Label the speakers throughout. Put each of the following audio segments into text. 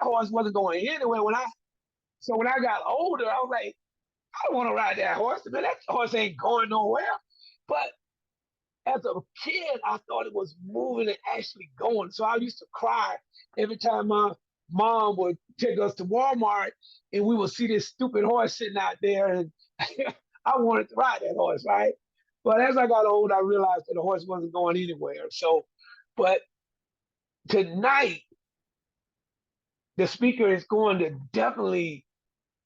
Speaker 1: horse wasn't going anywhere. When I got older, I was like, I don't want to ride that horse. Man, that horse ain't going nowhere. But as a kid, I thought it was moving and actually going. So I used to cry every time my mom would take us to Walmart and we would see this stupid horse sitting out there, and I wanted to ride that horse, right? But as I got old, I realized that the horse wasn't going anywhere. So, but tonight, the speaker is going to definitely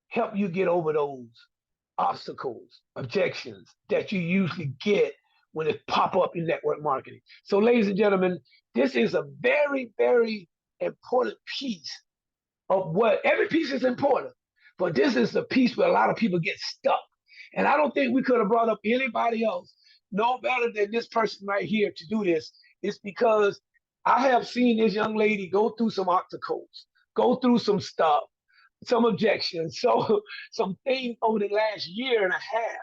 Speaker 1: help you get over those obstacles, objections that you usually get when it pop up in network marketing. So, ladies and gentlemen, this is a very, very important piece of what every piece is important, but this is the piece where a lot of people get stuck. And I don't think we could have brought up anybody else no better than this person right here to do this. It's because I have seen this young lady go through some obstacles, go through some stuff, some objections, so some things over the last year and a half,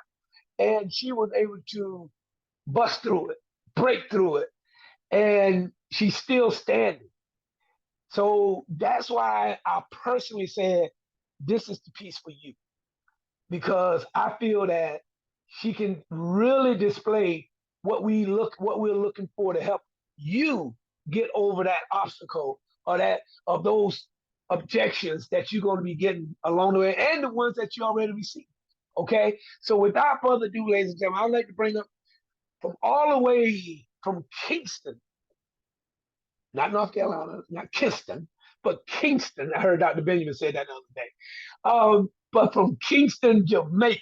Speaker 1: and she was able to bust through it, break through it, and she's still standing. So that's why I personally said this is the piece for you, because I feel that she can really display what we're looking for to help you get over that obstacle or that of those objections that you're going to be getting along the way and the ones that you already received. Okay, so without further ado, ladies and gentlemen, I'd like to bring up from all the way from Kingston, not North Carolina, not Kingston, but Kingston. I heard Dr. Benjamin say that the other day. But from Kingston, Jamaica.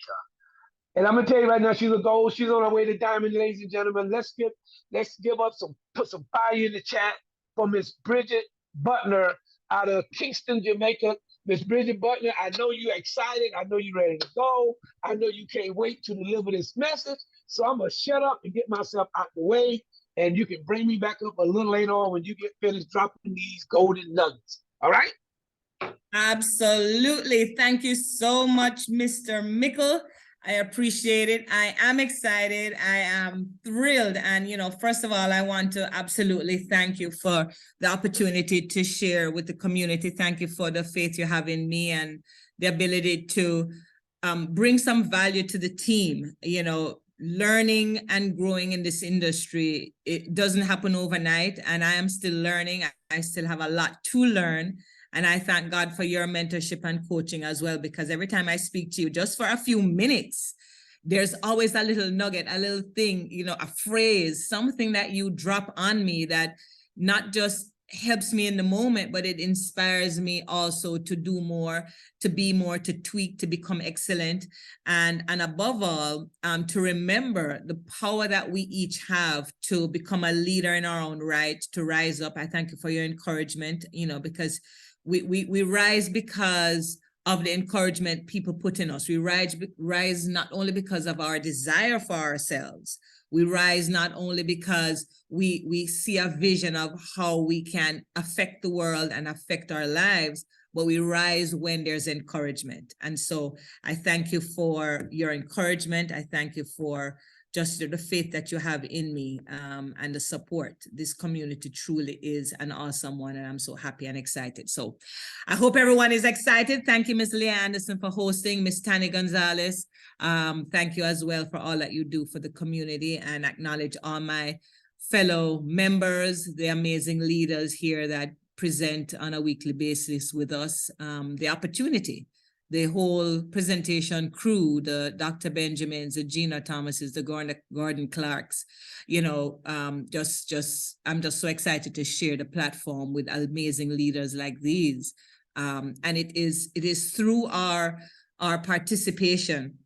Speaker 1: And I'm gonna tell you right now, she's a gold. She's on her way to diamond, ladies and gentlemen. Let's give up some put some fire in the chat for Miss Bridget Butler out of Kingston, Jamaica. Miss Bridget Butler, I know you're excited. I know you're ready to go. I know you can't wait to deliver this message. So I'm gonna shut up and get myself out the way, and you can bring me back up a little later on when you get finished dropping these golden nuggets. All right?
Speaker 2: Absolutely. Thank you so much, Mr. Mickle. I appreciate it. I am excited. I am thrilled. And, first of all, I want to absolutely thank you for the opportunity to share with the community. Thank you for the faith you have in me and the ability to bring some value to the team. Learning and growing in this industry, it doesn't happen overnight. And I am still learning. I still have a lot to learn. And I thank God for your mentorship and coaching as well, because every time I speak to you, just for a few minutes, there's always a little nugget, a little thing, a phrase, something that you drop on me that not just helps me in the moment, but it inspires me also to do more, to be more, to tweak, to become excellent. And above all, to remember the power that we each have to become a leader in our own right, to rise up. I thank you for your encouragement, because we rise because of the encouragement people put in us. We rise not only because of our desire for ourselves. We rise not only because we see a vision of how we can affect the world and affect our lives, but we rise when there's encouragement. And so I thank you for your encouragement. I thank you for just the faith that you have in me, and the support. This community truly is an awesome one, and I'm so happy and excited. So I hope everyone is excited. Thank you, Ms. Leah Anderson, for hosting, Ms. Tani Gonzalez. Thank you as well for all that you do for the community, and acknowledge all my fellow members, the amazing leaders here that present on a weekly basis with us, the opportunity. The whole presentation crew, the Dr. Benjamins, the Gina Thomases, the Gordon Clarks, I'm just so excited to share the platform with amazing leaders like these. And it is through our participation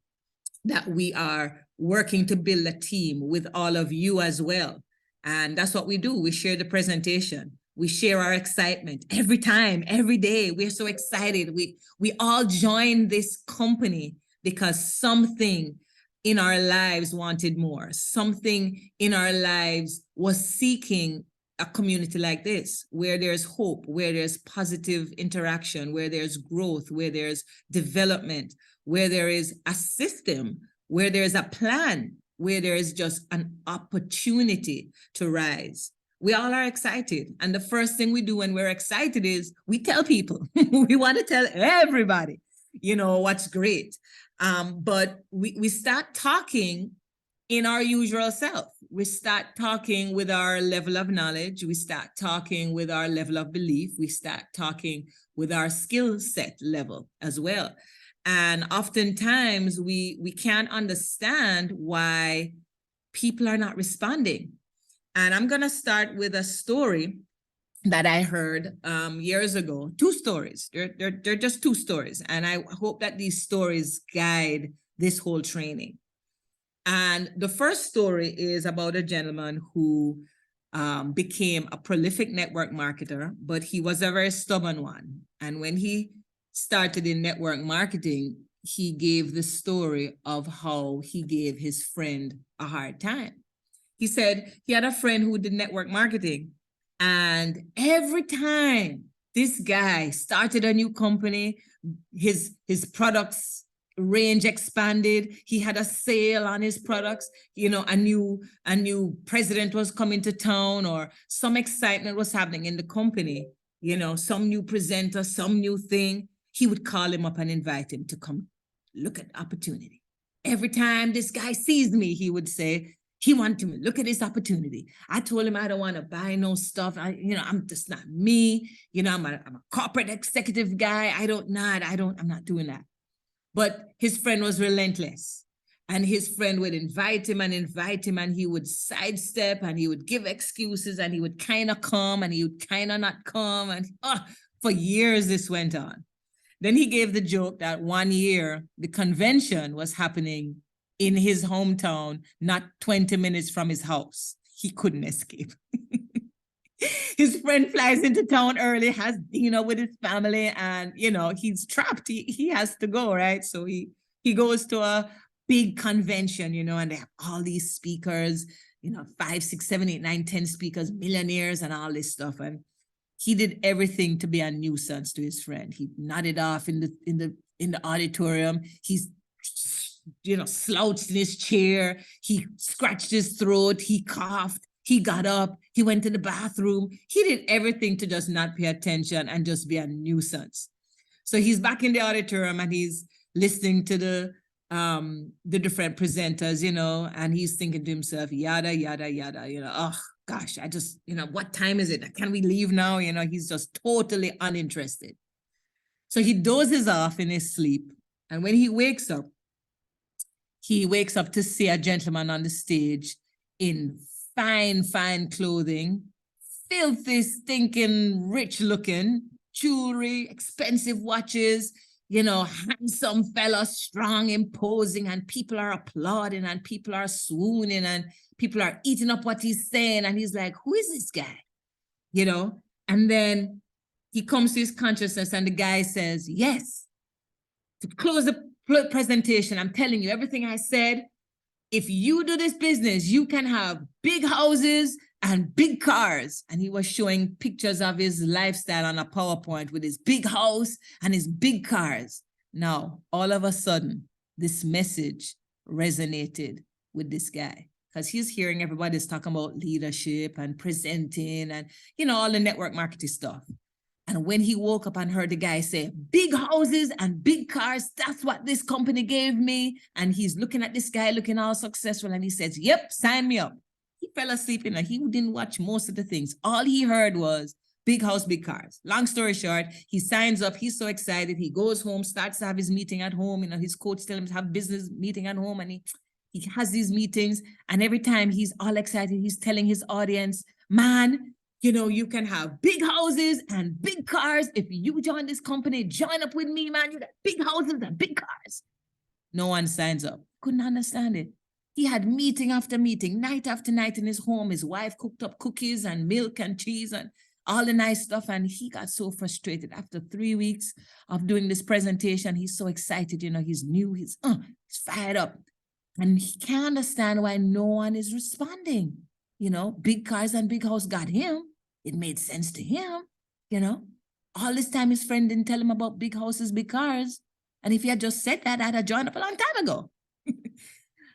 Speaker 2: that we are working to build a team with all of you as well. And that's what we do. We share the presentation. We share our excitement every time, every day. We're so excited. We all join this company because something in our lives wanted more. Something in our lives was seeking a community like this, where there's hope, where there's positive interaction, where there's growth, where there's development, where there is a system, where there's a plan, where there is just an opportunity to rise. We all are excited. And the first thing we do when we're excited is we tell people. We want to tell everybody, what's great. But we start talking in our usual self. We start talking with our level of knowledge. We start talking with our level of belief. We start talking with our skill set level as well. And oftentimes we can't understand why people are not responding. And I'm going to start with a story that I heard years ago. 2 stories. They're just 2 stories. And I hope that these stories guide this whole training. And the first story is about a gentleman who became a prolific network marketer, but he was a very stubborn one. And when he started in network marketing, he gave the story of how he gave his friend a hard time. He said he had a friend who did network marketing, and every time this guy started a new company, his products range expanded. He had a sale on his products. A new president was coming to town, or some excitement was happening in the company. Some new presenter, some new thing. He would call him up and invite him to come look at opportunity. Every time this guy sees me, he would say, he wanted to look at this opportunity. I told him I don't want to buy no stuff. I'm just not me. I'm a corporate executive guy. I'm not doing that. But his friend was relentless. And his friend would invite him, and he would sidestep, and he would give excuses, and he would kind of come, and he would kind of not come. And for years, this went on. Then he gave the joke that one year, the convention was happening in his hometown, not 20 minutes from his house. He couldn't escape. His friend flies into town early, has dinner with his family, and he's trapped. He has to go, right? So he goes to a big convention, and they have all these speakers, 5, 6, 7, 8, 9, 10 speakers, millionaires, and all this stuff. And he did everything to be a nuisance to his friend. He nodded off in the auditorium. He's slouched in his chair. He scratched his throat. He coughed. He got up. He went to the bathroom. He did everything to just not pay attention and just be a nuisance. So he's back in the auditorium, and he's listening to the different presenters, and he's thinking to himself, yada, yada, yada, oh gosh, I just, what time is it? Can we leave now? He's just totally uninterested. So he dozes off in his sleep. And when he wakes up to see a gentleman on the stage in fine clothing, filthy, stinking, rich looking, jewelry, expensive watches, handsome fella, strong, imposing, and people are applauding, and people are swooning, and people are eating up what he's saying. And he's like, who is this guy? And then he comes to his consciousness, and the guy says, yes, to close the presentation, I'm telling you everything I said. If you do this business, you can have big houses and big cars. And he was showing pictures of his lifestyle on a PowerPoint with his big house and his big cars. Now, all of a sudden, this message resonated with this guy, because he's hearing everybody's talking about leadership and presenting and, all the network marketing stuff. And when he woke up and heard the guy say, big houses and big cars, that's what this company gave me. And he's looking at this guy looking all successful, and he says, yep, sign me up. He fell asleep, he didn't watch most of the things. All he heard was big house, big cars. Long story short, he signs up. He's so excited. He goes home, starts to have his meeting at home. His coach tells him to have business meeting at home, and he has these meetings. And every time he's all excited, he's telling his audience, man, you can have big houses and big cars. If you join this company, join up with me, man. You got big houses and big cars. No one signs up. Couldn't understand it. He had meeting after meeting, night after night in his home. His wife cooked up cookies and milk and cheese and all the nice stuff. And he got so frustrated after 3 weeks of doing this presentation. He's so excited, he's new, he's fired up. And he can't understand why no one is responding. Big cars and big house got him. It made sense to him, All this time, his friend didn't tell him about big houses, big cars. And if he had just said that, I'd have joined up a long time ago.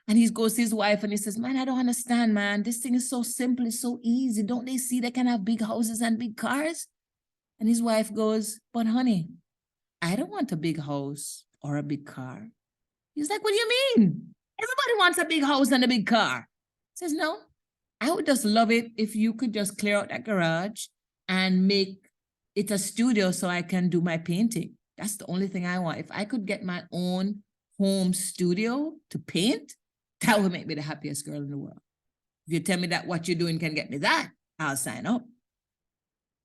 Speaker 2: And he goes to his wife and he says, man, I don't understand, man. This thing is so simple, it's so easy. Don't they see they can have big houses and big cars? And his wife goes, but honey, I don't want a big house or a big car. He's like, what do you mean? Everybody wants a big house and a big car. He says, no, I would just love it if you could just clear out that garage and make it a studio so I can do my painting. That's the only thing I want. If I could get my own home studio to paint, that would make me the happiest girl in the world. If you tell me that what you're doing can get me that, I'll sign up.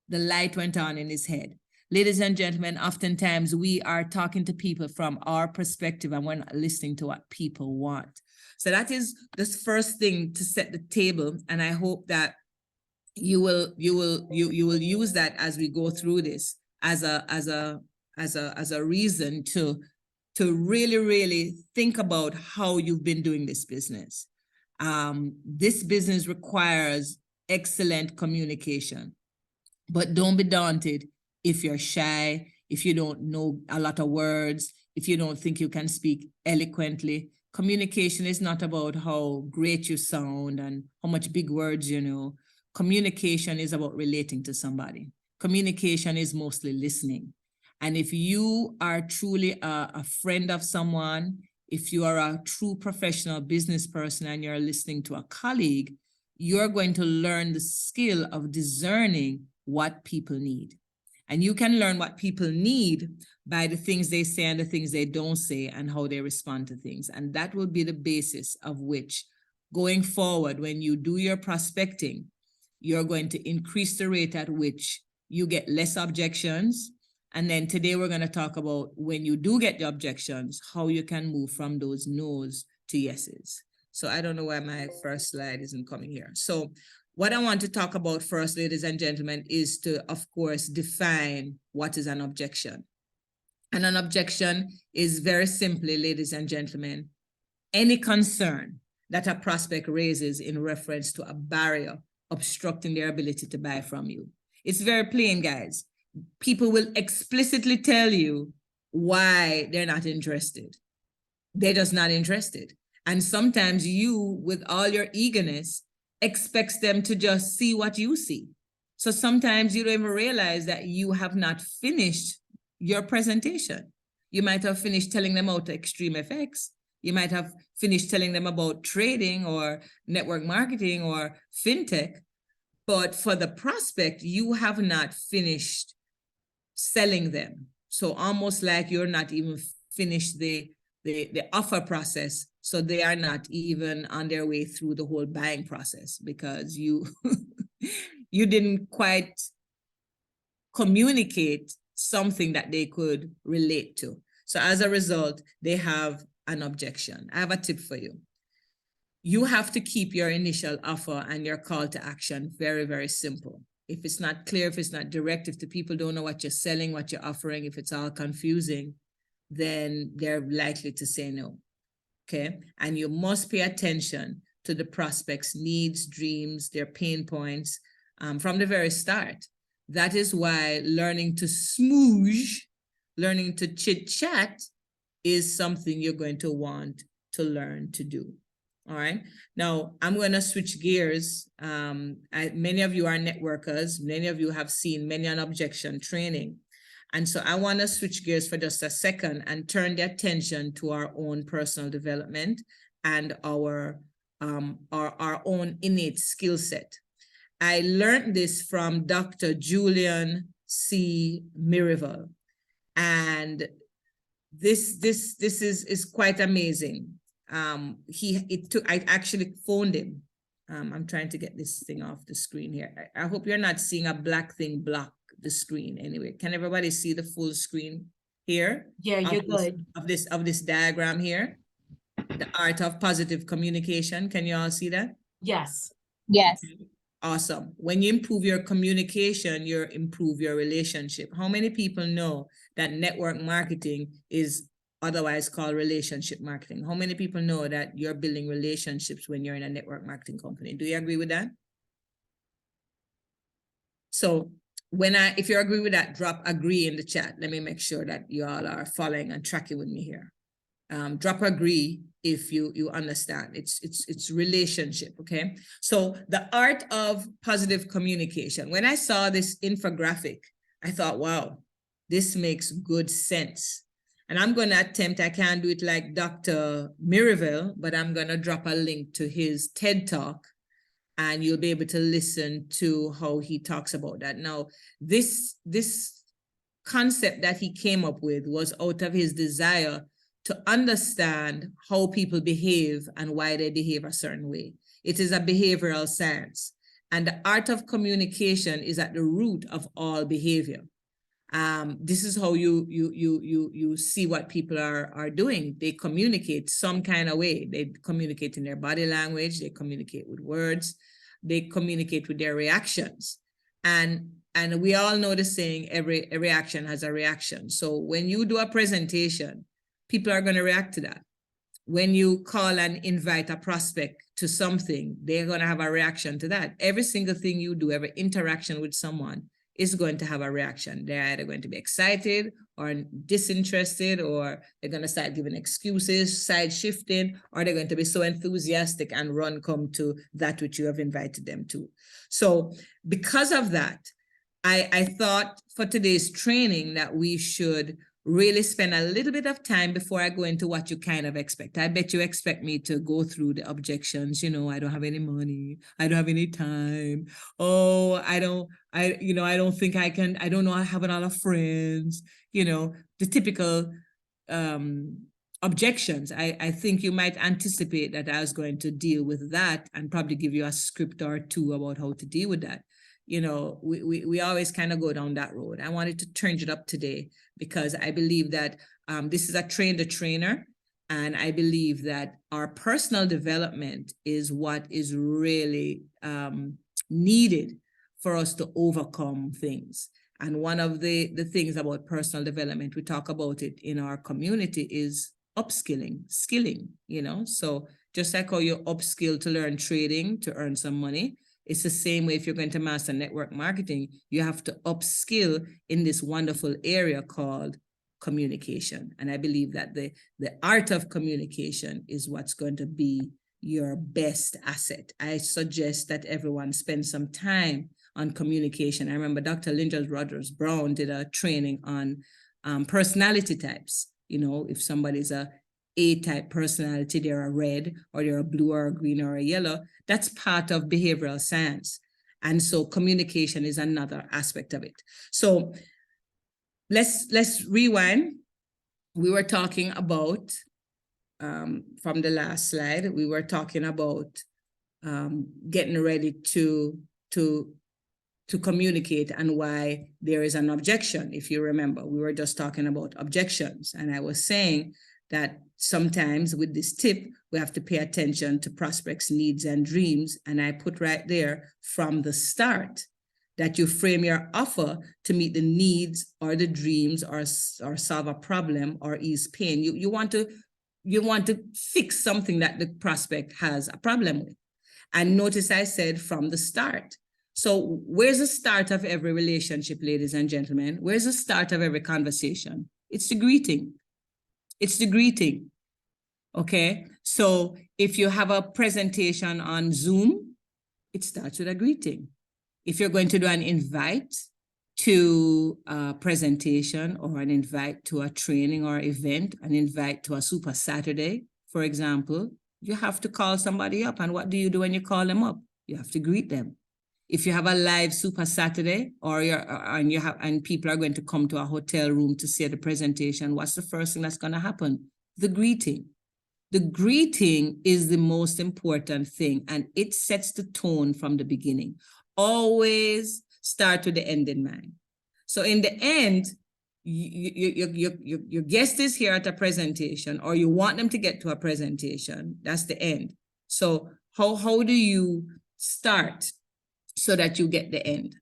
Speaker 2: The light went on in his head. Ladies and gentlemen, oftentimes we are talking to people from our perspective and we're not listening to what people want. So that is the first thing to set the table. And I hope that you will use that as we go through this as a reason to really think about how you've been doing this business. This business requires excellent communication, but don't be daunted if you're shy, if you don't know a lot of words, if you don't think you can speak eloquently. Communication is not about how great you sound and how much big words you know. Communication is about relating to somebody. Communication is mostly listening. And if you are truly a friend of someone, if you are a true professional business person and you're listening to a colleague, you're going to learn the skill of discerning what people need. And you can learn what people need by the things they say and the things they don't say and how they respond to things. And that will be the basis of which, going forward, when you do your prospecting, you're going to increase the rate at which you get less objections. And then today we're going to talk about when you do get the objections, how you can move from those no's to yeses. So I don't know why my first slide isn't coming here. So what I want to talk about first, ladies and gentlemen, is to, of course, define what is an objection. And an objection is very simply, ladies and gentlemen, any concern that a prospect raises in reference to a barrier obstructing their ability to buy from you. It's very plain, guys. People will explicitly tell you why they're not interested. They're just not interested. And sometimes you, with all your eagerness, expects them to just see what you see. So sometimes you don't even realize that you have not finished your presentation. You might have finished telling them about Extreme FX. You might have finished telling them about trading or network marketing or fintech. But for the prospect, you have not finished selling them. So almost like you're not even finished the offer process. So they are not even on their way through the whole buying process because you you didn't quite communicate something that they could relate to. So as a result, they have an objection. I have a tip for you. You have to keep your initial offer and your call to action very, very simple. If it's not clear, if it's not direct, if the people don't know what you're selling, what you're offering, if it's all confusing, then they're likely to say no. Okay, and you must pay attention to the prospect's needs, dreams, their pain points from the very start. That is why learning to smoosh, learning to chit chat is something you're going to want to learn to do. All right, now I'm going to switch gears. Many of you are networkers. Many of you have seen many an objection training. And so I want to switch gears for just a second and turn the attention to our own personal development and our own innate skill set. I learned this from Dr. Julian C. Mirivel. And this is quite amazing. I actually phoned him. I'm trying to get this thing off the screen here. I hope you're not seeing a black thing block the screen anyway. Can everybody see the full screen here?
Speaker 3: Yeah, you're good.
Speaker 2: Of this diagram here, the art of positive communication. Can you all see that?
Speaker 3: Yes.
Speaker 4: Yes.
Speaker 2: Awesome. When you improve your communication, you improve your relationship. How many people know that network marketing is otherwise called relationship marketing? How many people know that you're building relationships when you're in a network marketing company? Do you agree with that? So if you agree with that, drop agree in the chat. Let me make sure that you all are following and tracking with me here. Drop agree if you understand. It's relationship, okay? So the art of positive communication. When I saw this infographic, I thought, wow, this makes good sense. And I'm going to attempt, I can't do it like Dr. Mirabel, but I'm going to drop a link to his TED Talk, and you'll be able to listen to how he talks about that. Now, this concept that he came up with was out of his desire to understand how people behave and why they behave a certain way. It is a behavioral science, and the art of communication is at the root of all behavior. This is how you see what people are doing. They communicate some kind of way. They communicate in their body language. They communicate with words. They communicate with their reactions. And we all know the saying, every action has a reaction. So when you do a presentation, people are going to react to that. When you call and invite a prospect to something, they're going to have a reaction to that. Every single thing you do, every interaction with someone is going to have a reaction. They're either going to be excited or disinterested, or they're going to start giving excuses, side shifting, or they're going to be so enthusiastic and come to that which you have invited them to. So because of that, I thought for today's training that we should really spend a little bit of time before I go into what you kind of expect. I bet you expect me to go through the objections. You know, I don't have any money. I don't have any time. Oh, I don't think I can. I don't know. I have a lot of friends. You know, the typical objections. I think you might anticipate that I was going to deal with that and probably give you a script or two about how to deal with that. You know, we always kind of go down that road. I wanted to turn it up today because I believe that this is a train the trainer. And I believe that our personal development is what is really needed for us to overcome things. And one of the things about personal development, we talk about it in our community, is upskilling, skilling, you know. So just like how you upskill to learn trading, to earn some money, it's the same way if you're going to master network marketing, you have to upskill in this wonderful area called communication. And I believe that the art of communication is what's going to be your best asset. I suggest that everyone spend some time on communication. I remember Dr. Linda Rogers Brown did a training on personality types. You know, if somebody's a A-type personality, they're a red, or they're a blue, or a green, or a yellow. That's part of behavioral science. And so communication is another aspect of it. So let's rewind. We were talking about, from the last slide, we were talking about getting ready to communicate and why there is an objection. If you remember, we were just talking about objections. And I was saying that sometimes with this tip, we have to pay attention to prospects' needs and dreams. And I put right there from the start that you frame your offer to meet the needs or the dreams or solve a problem or ease pain. You want to fix something that the prospect has a problem with. And notice I said from the start. So where's the start of every relationship, ladies and gentlemen? Where's the start of every conversation? It's the greeting. It's the greeting. Okay. So if you have a presentation on Zoom, it starts with a greeting. If you're going to do an invite to a presentation or an invite to a training or event, an invite to a Super Saturday, for example, you have to call somebody up. And what do you do when you call them up? You have to greet them. If you have a live Super Saturday and people are going to come to a hotel room to see the presentation, what's the first thing that's going to happen? The greeting. The greeting is the most important thing, and it sets the tone from the beginning. Always start with the end in mind. So in the end, your guest is here at a presentation, or you want them to get to a presentation. That's the end. So how do you start so that you get the end?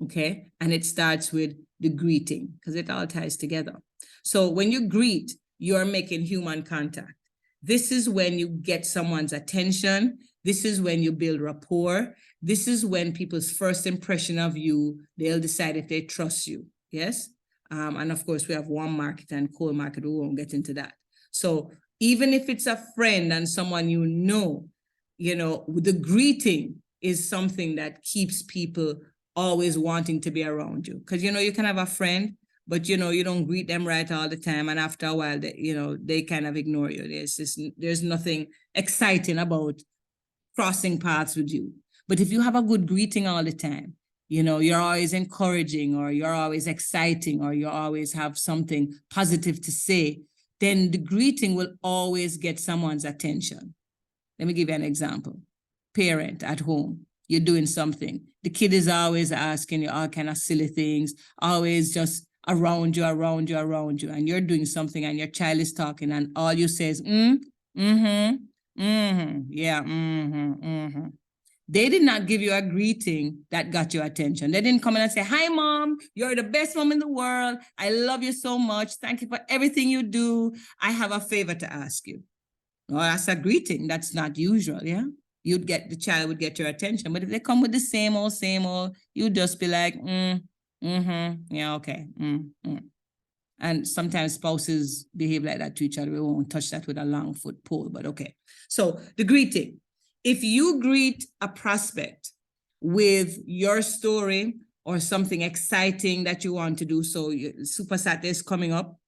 Speaker 2: Okay. And it starts with the greeting, because it all ties together. So when you greet, you're making human contact. This is when you get someone's attention. This is when you build rapport. This is when people's first impression of you, they'll decide if they trust you. Yes. And of course, we have warm market and cold market. We won't get into that. So Even if it's a friend and someone you know, the greeting is something that keeps people always wanting to be around you. Because, you can have a friend, but, you don't greet them right all the time. And after a while, they kind of ignore you. There's nothing exciting about crossing paths with you. But if you have a good greeting all the time, you're always encouraging, or you're always exciting, or you always have something positive to say, then the greeting will always get someone's attention. Let me give you an example. Parent at home, you're doing something. The kid is always asking you all kind of silly things, always just around you, and you're doing something and your child is talking and all you say is, yeah, They did not give you a greeting that got your attention. They didn't come in and say, hi, mom, you're the best mom in the world. I love you so much. Thank you for everything you do. I have a favor to ask you. Well, that's a greeting. That's not usual, yeah? The child would get your attention. But if they come with the same old, you'd just be like, yeah, okay, And sometimes spouses behave like that to each other. We won't touch that with a long foot pole, but okay. So the greeting. If you greet a prospect with your story or something exciting that you want to do, so Super Saturday is coming up,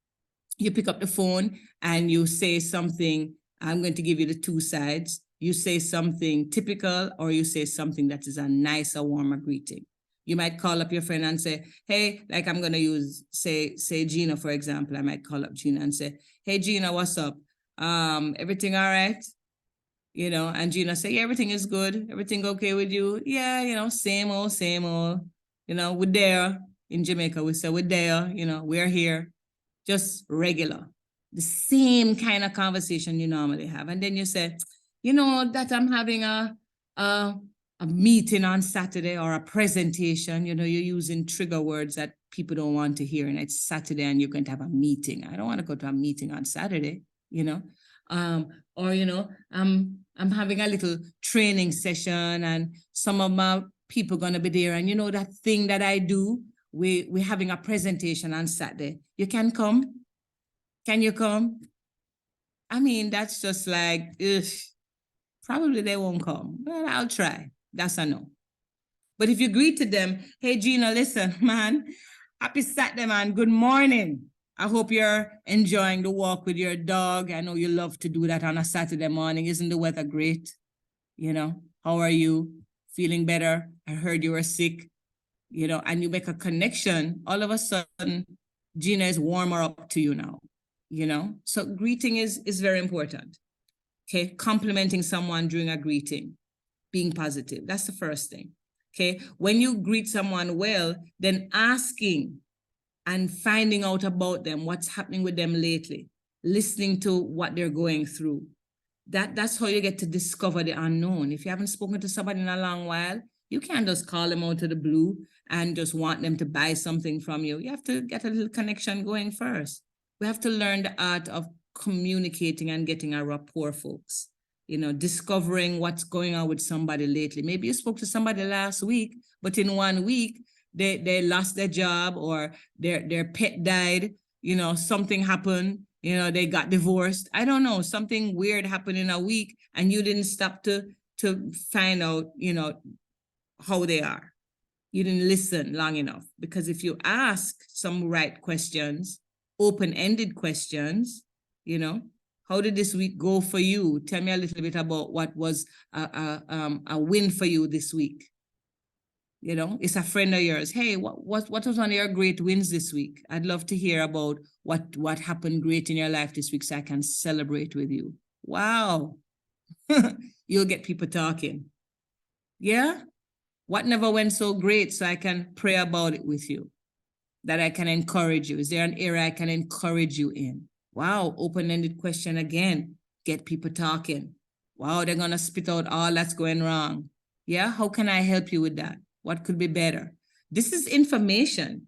Speaker 2: you pick up the phone and you say something. I'm going to give you the two sides. You say something typical, or you say something that is a nicer, warmer greeting. You might call up your friend and say, hey, like I'm going to use, say Gina, for example. I might call up Gina and say, hey, Gina, what's up? Everything all right? And Gina say, yeah, everything is good. Everything okay with you? Yeah, same old. We're there. In Jamaica, we say we're there, we're here. Just regular. The same kind of conversation you normally have. And then you say, that I'm having a meeting on Saturday or a presentation, you're using trigger words that people don't want to hear. And it's Saturday and you're going to have a meeting. I don't want to go to a meeting on Saturday, or, I'm having a little training session and some of my people going to be there. And that thing that I do, we're having a presentation on Saturday. You can come? Can you come? I mean, that's just like, ugh, probably they won't come, but I'll try. That's a no. But if you greeted them, hey, Gina, listen, man, happy Saturday, man. Good morning. I hope you're enjoying the walk with your dog. I know you love to do that on a Saturday morning. Isn't the weather great? How are you? Feeling better? I heard you were sick, and you make a connection. All of a sudden, Gina is warmer up to you now, So greeting is very important. Okay, complimenting someone during a greeting, being positive. That's the first thing. Okay, when you greet someone well, then asking and finding out about them, what's happening with them lately, listening to what they're going through. That's how you get to discover the unknown. If you haven't spoken to somebody in a long while, you can't just call them out of the blue and just want them to buy something from you. You have to get a little connection going first. We have to learn the art of communicating and getting a rapport, folks. Discovering what's going on with somebody lately. Maybe you spoke to somebody last week, but in 1 week, they lost their job or their pet died, something happened, they got divorced. I don't know, something weird happened in a week and you didn't stop to find out, how they are. You didn't listen long enough, because if you ask some right questions, open-ended questions, how did this week go for you? Tell me a little bit about what was a win for you this week. It's a friend of yours. Hey, what was one of your great wins this week? I'd love to hear about what happened great in your life this week so I can celebrate with you. Wow. You'll get people talking. Yeah? What never went so great so I can pray about it with you, that I can encourage you? Is there an area I can encourage you in? Wow, open-ended question again. Get people talking. Wow, they're going to spit out all that's going wrong. Yeah, how can I help you with that? What could be better? This is information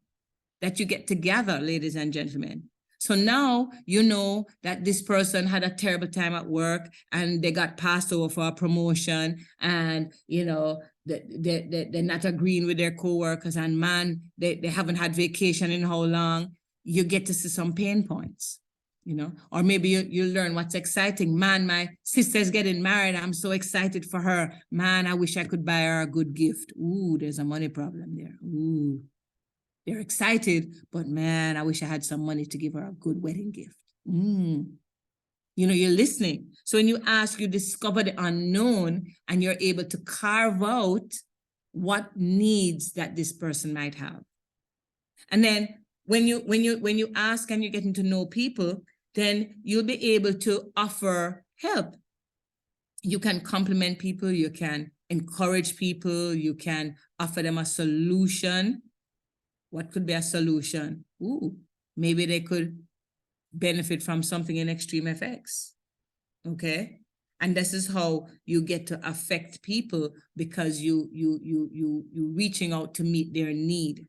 Speaker 2: that you get to gather, ladies and gentlemen. So now you know that this person had a terrible time at work and they got passed over for a promotion, and they're not agreeing with their coworkers, and man, they haven't had vacation in how long. You get to see some pain points. you know, or maybe you learn what's exciting. Man, my sister's getting married. I'm so excited for her. Man, I wish I could buy her a good gift. Ooh, there's a money problem there. Ooh, they're excited, but man, I wish I had some money to give her a good wedding gift. You know, you're listening. So when you ask, you discover the unknown and you're able to carve out what needs that this person might have. And then when you ask and you're getting to know people, then you'll be able to offer help. You can compliment people, you can encourage people, you can offer them a solution. What could be a solution? Ooh, maybe they could benefit from something in Extreme FX. Okay. And this is how you get to affect people, because you reaching out to meet their need.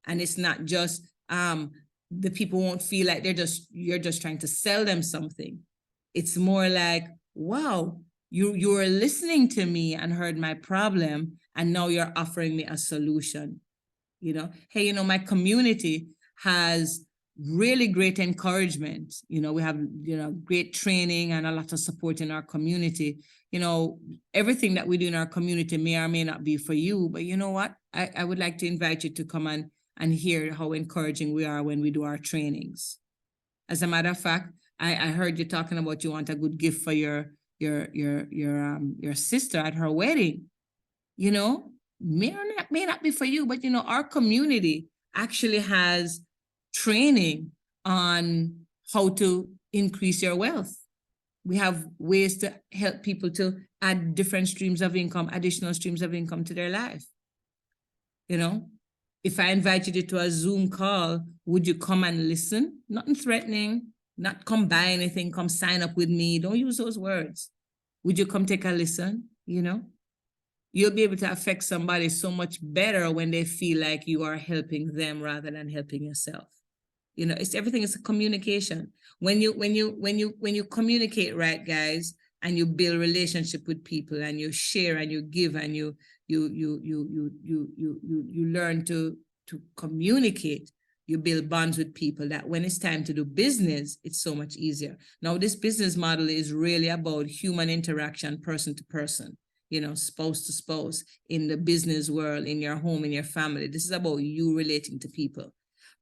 Speaker 2: And it's not just the people won't feel like you're just trying to sell them something. It's more like, wow, you were listening to me and heard my problem, and now you're offering me a solution. You know, hey, you know, my community has really great encouragement. You know, we have, you know, great training and a lot of support in our community. You know, everything that we do in our community may or may not be for you, but you know what? I would like to invite you to come and hear how encouraging we are when we do our trainings. As a matter of fact, I heard you talking about you want a good gift for your sister at her wedding. You know, may not be for you, but you know, our community actually has training on how to increase your wealth. We have ways to help people to add different streams of income, additional streams of income to their life. You know, if I invited you to a Zoom call, would you come and listen? Nothing threatening, not come buy anything, come sign up with me. Don't use those words. Would you come take a listen? You know, you'll be able to affect somebody so much better when they feel like you are helping them rather than helping yourself. You know, everything is a communication. When you communicate right, guys, and you build relationship with people and you share and you give and you learn to communicate, you build bonds with people, that when it's time to do business, it's so much easier. Now, this business model is really about human interaction, person to person, you know, spouse to spouse, in the business world, in your home, in your family. This is about you relating to people.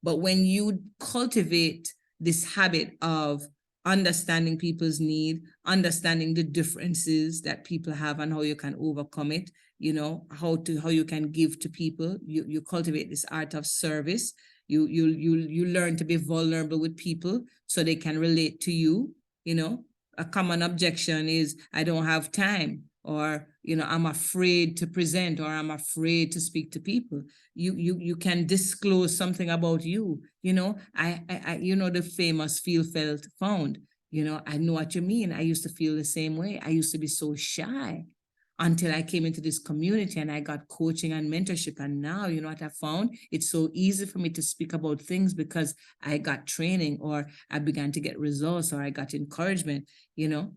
Speaker 2: But when you cultivate this habit of understanding people's need, understanding the differences that people have and how you can overcome it, you know, how you can give to people, you cultivate this art of service. You learn to be vulnerable with people so they can relate to you. You know, a common objection is, I don't have time, or, you know, I'm afraid to present, or I'm afraid to speak to people. You can disclose something about you. You know, I you know, the famous feel, felt, found. You know, I know what you mean. I used to feel the same way. I used to be so shy until I came into this community and I got coaching and mentorship. And now, you know what I found? It's so easy for me to speak about things because I got training, or I began to get results, or I got encouragement. You know,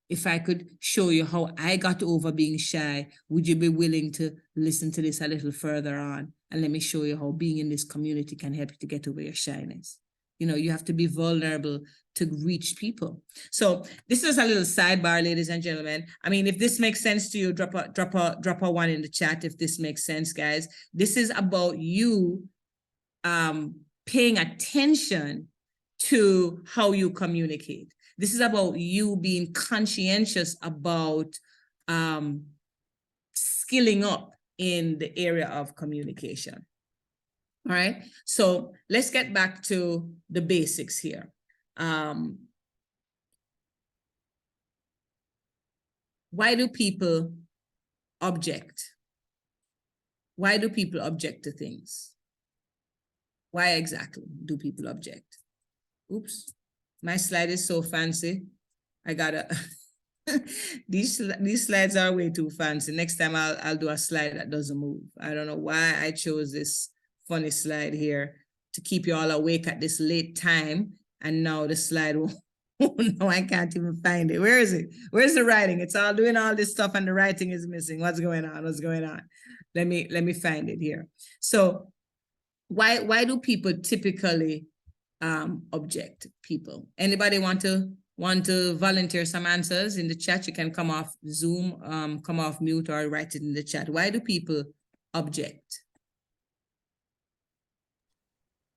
Speaker 2: if I could show you how I got over being shy, would you be willing to listen to this a little further on? And let me show you how being in this community can help you to get over your shyness. You know, you have to be vulnerable to reach people. So this is a little sidebar, ladies and gentlemen. I mean, if this makes sense to you, drop a one in the chat if this makes sense, guys. This is about you paying attention to how you communicate. This is about you being conscientious about skilling up in the area of communication. All right, so let's get back to the basics here. Why do people object? Why do people object to things? Why exactly do people object? Oops, my slide is so fancy. I gotta, these slides are way too fancy. Next time I'll do a slide that doesn't move. I don't know why I chose this funny slide here to keep you all awake at this late time. And now the slide won't, no, I can't even find it. Where is it? Where's the writing? It's all doing all this stuff and the writing is missing. What's going on? What's going on? Let me find it here. So why do people typically object, people? Anybody want to volunteer some answers in the chat? You can come off Zoom, come off mute, or write it in the chat. Why do people object?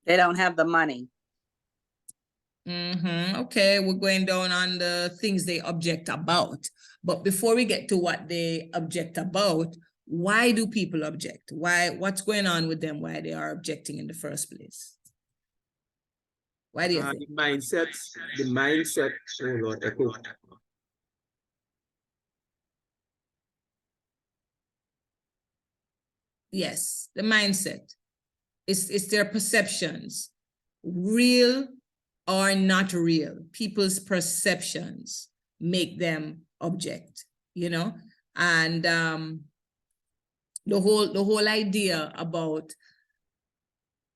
Speaker 3: They don't have the money.
Speaker 2: Okay, we're going down on the things they object about. But before we get to what they object about, why do people object? What's going on with them? Why they are objecting in the first place? Why do you think?
Speaker 4: The mindset, oh Lord, echo.
Speaker 2: Yes, the mindset. It's their perceptions, real or not real. People's perceptions make them object, you know? And the whole idea about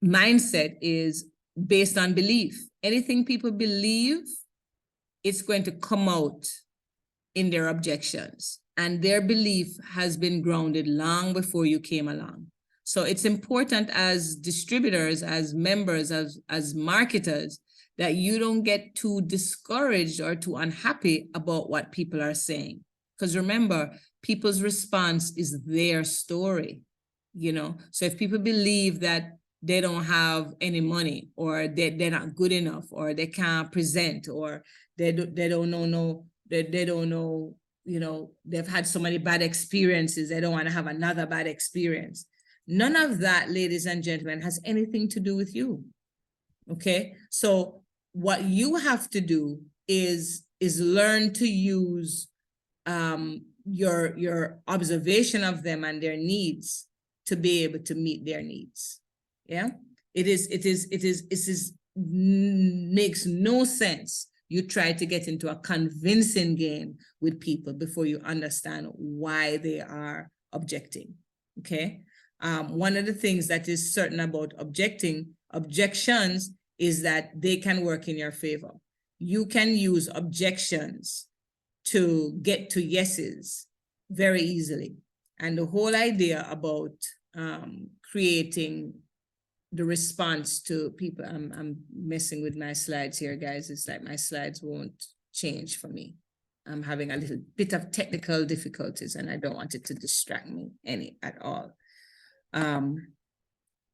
Speaker 2: mindset is based on belief. Anything people believe, it's going to come out in their objections. And their belief has been grounded long before you came along. So it's important as distributors, as members, as marketers, that you don't get too discouraged or too unhappy about what people are saying. Because remember, people's response is their story, you know? So if people believe that they don't have any money, or they're not good enough, or they can't present, or they don't know, you know, they've had so many bad experiences, they don't want to have another bad experience. None of that, ladies and gentlemen, has anything to do with you. Okay, so what you have to do is learn to use your observation of them and their needs to be able to meet their needs. Yeah, it makes no sense you try to get into a convincing game with people before you understand why they are objecting. Okay, one of the things that is certain about objections is that they can work in your favor. You can use objections to get to yeses very easily. And the whole idea about creating the response to people, I'm messing with my slides here, guys. It's like my slides won't change for me. I'm having a little bit of technical difficulties and I don't want it to distract me any at all.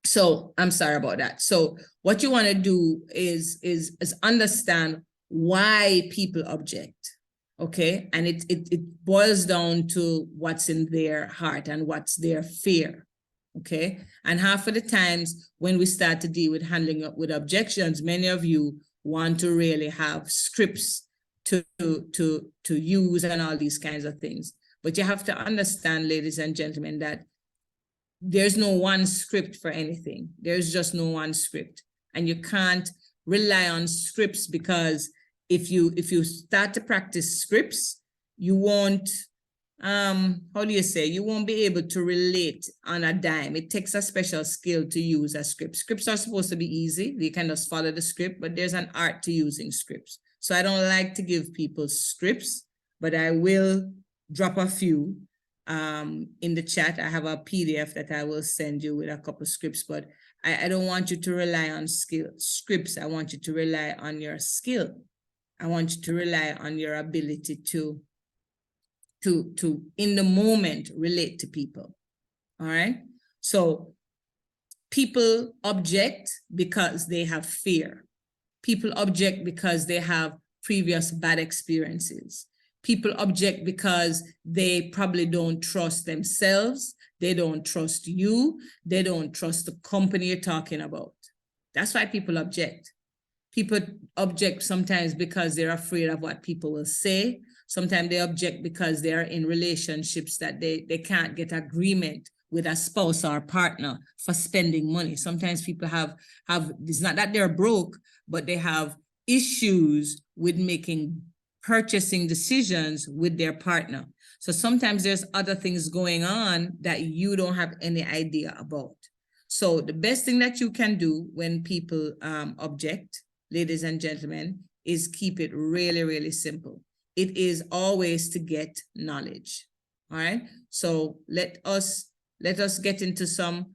Speaker 2: So I'm sorry about that. So what you want to do is understand why people object, okay? And it boils down to what's in their heart and what's their fear, okay? And half of the times when we start to deal with handling up with objections, many of you want to really have scripts to use and all these kinds of things. But you have to understand, ladies and gentlemen, that there's no one script for anything. There's just no one script. And you can't rely on scripts, because if you start to practice scripts, you won't, how do you say, you won't be able to relate on a dime. It takes a special skill to use a script. Scripts are supposed to be easy. You can just follow the script, but there's an art to using scripts. So I don't like to give people scripts, but I will drop a few in the chat. I have a PDF that I will send you with a couple of scripts, but I don't want you to rely on scripts. I want you to rely on your skill. I want you to rely on your ability to in the moment relate to people. All right. So people object because they have fear. People object because they have previous bad experiences. People object because they probably don't trust themselves. They don't trust you. They don't trust the company you're talking about. That's why people object. People object sometimes because they're afraid of what people will say. Sometimes they object because they're in relationships that they can't get agreement with a spouse or a partner for spending money. Sometimes people have, it's not that they're broke, but they have issues with making purchasing decisions with their partner. So sometimes there's other things going on that you don't have any idea about. So the best thing that you can do when people object, ladies and gentlemen, is keep it really, really simple. It is always to get knowledge. All right. So let us get into some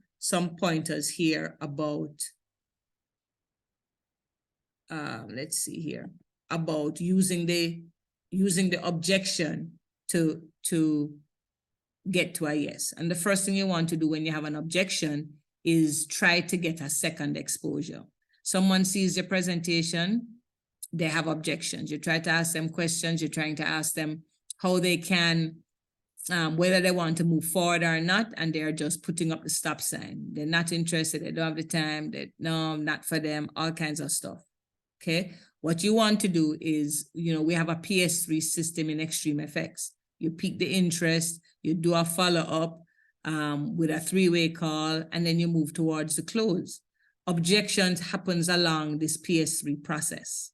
Speaker 2: pointers here about let's see here, about using the objection to get to a yes. And the first thing you want to do when you have an objection is try to get a second exposure. Someone sees your presentation, they have objections. You try to ask them questions. You're trying to ask them how they can, whether they want to move forward or not, and they're just putting up the stop sign. They're not interested. They don't have the time. No, not for them, all kinds of stuff. Okay. What you want to do is, we have a PS3 system in Extreme FX. You pique the interest, you do a follow-up with a 3-way call, and then you move towards the close. Objections happens along this PS3 process,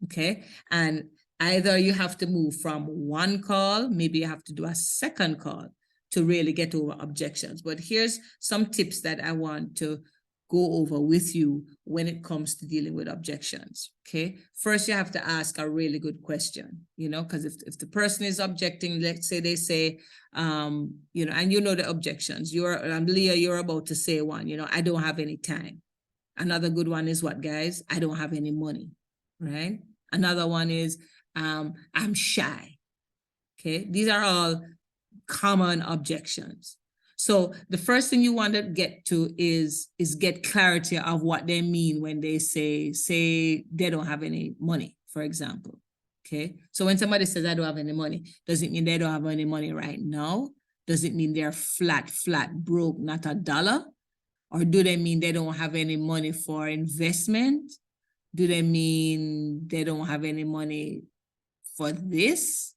Speaker 2: okay? And either you have to move from one call, maybe you have to do a second call to really get over objections. But here's some tips that I want to go over with you when it comes to dealing with objections, okay? First, you have to ask a really good question, because if the person is objecting, let's say they say, and the objections, Leah, you're about to say one, I don't have any time. Another good one is what, guys? I don't have any money, right? Another one is, I'm shy, okay? These are all common objections. So the first thing you want to get to is get clarity of what they mean when they say they don't have any money, for example, okay? So when somebody says, I don't have any money, does it mean they don't have any money right now? Does it mean they're flat broke, not a dollar? Or do they mean they don't have any money for investment? Do they mean they don't have any money for this?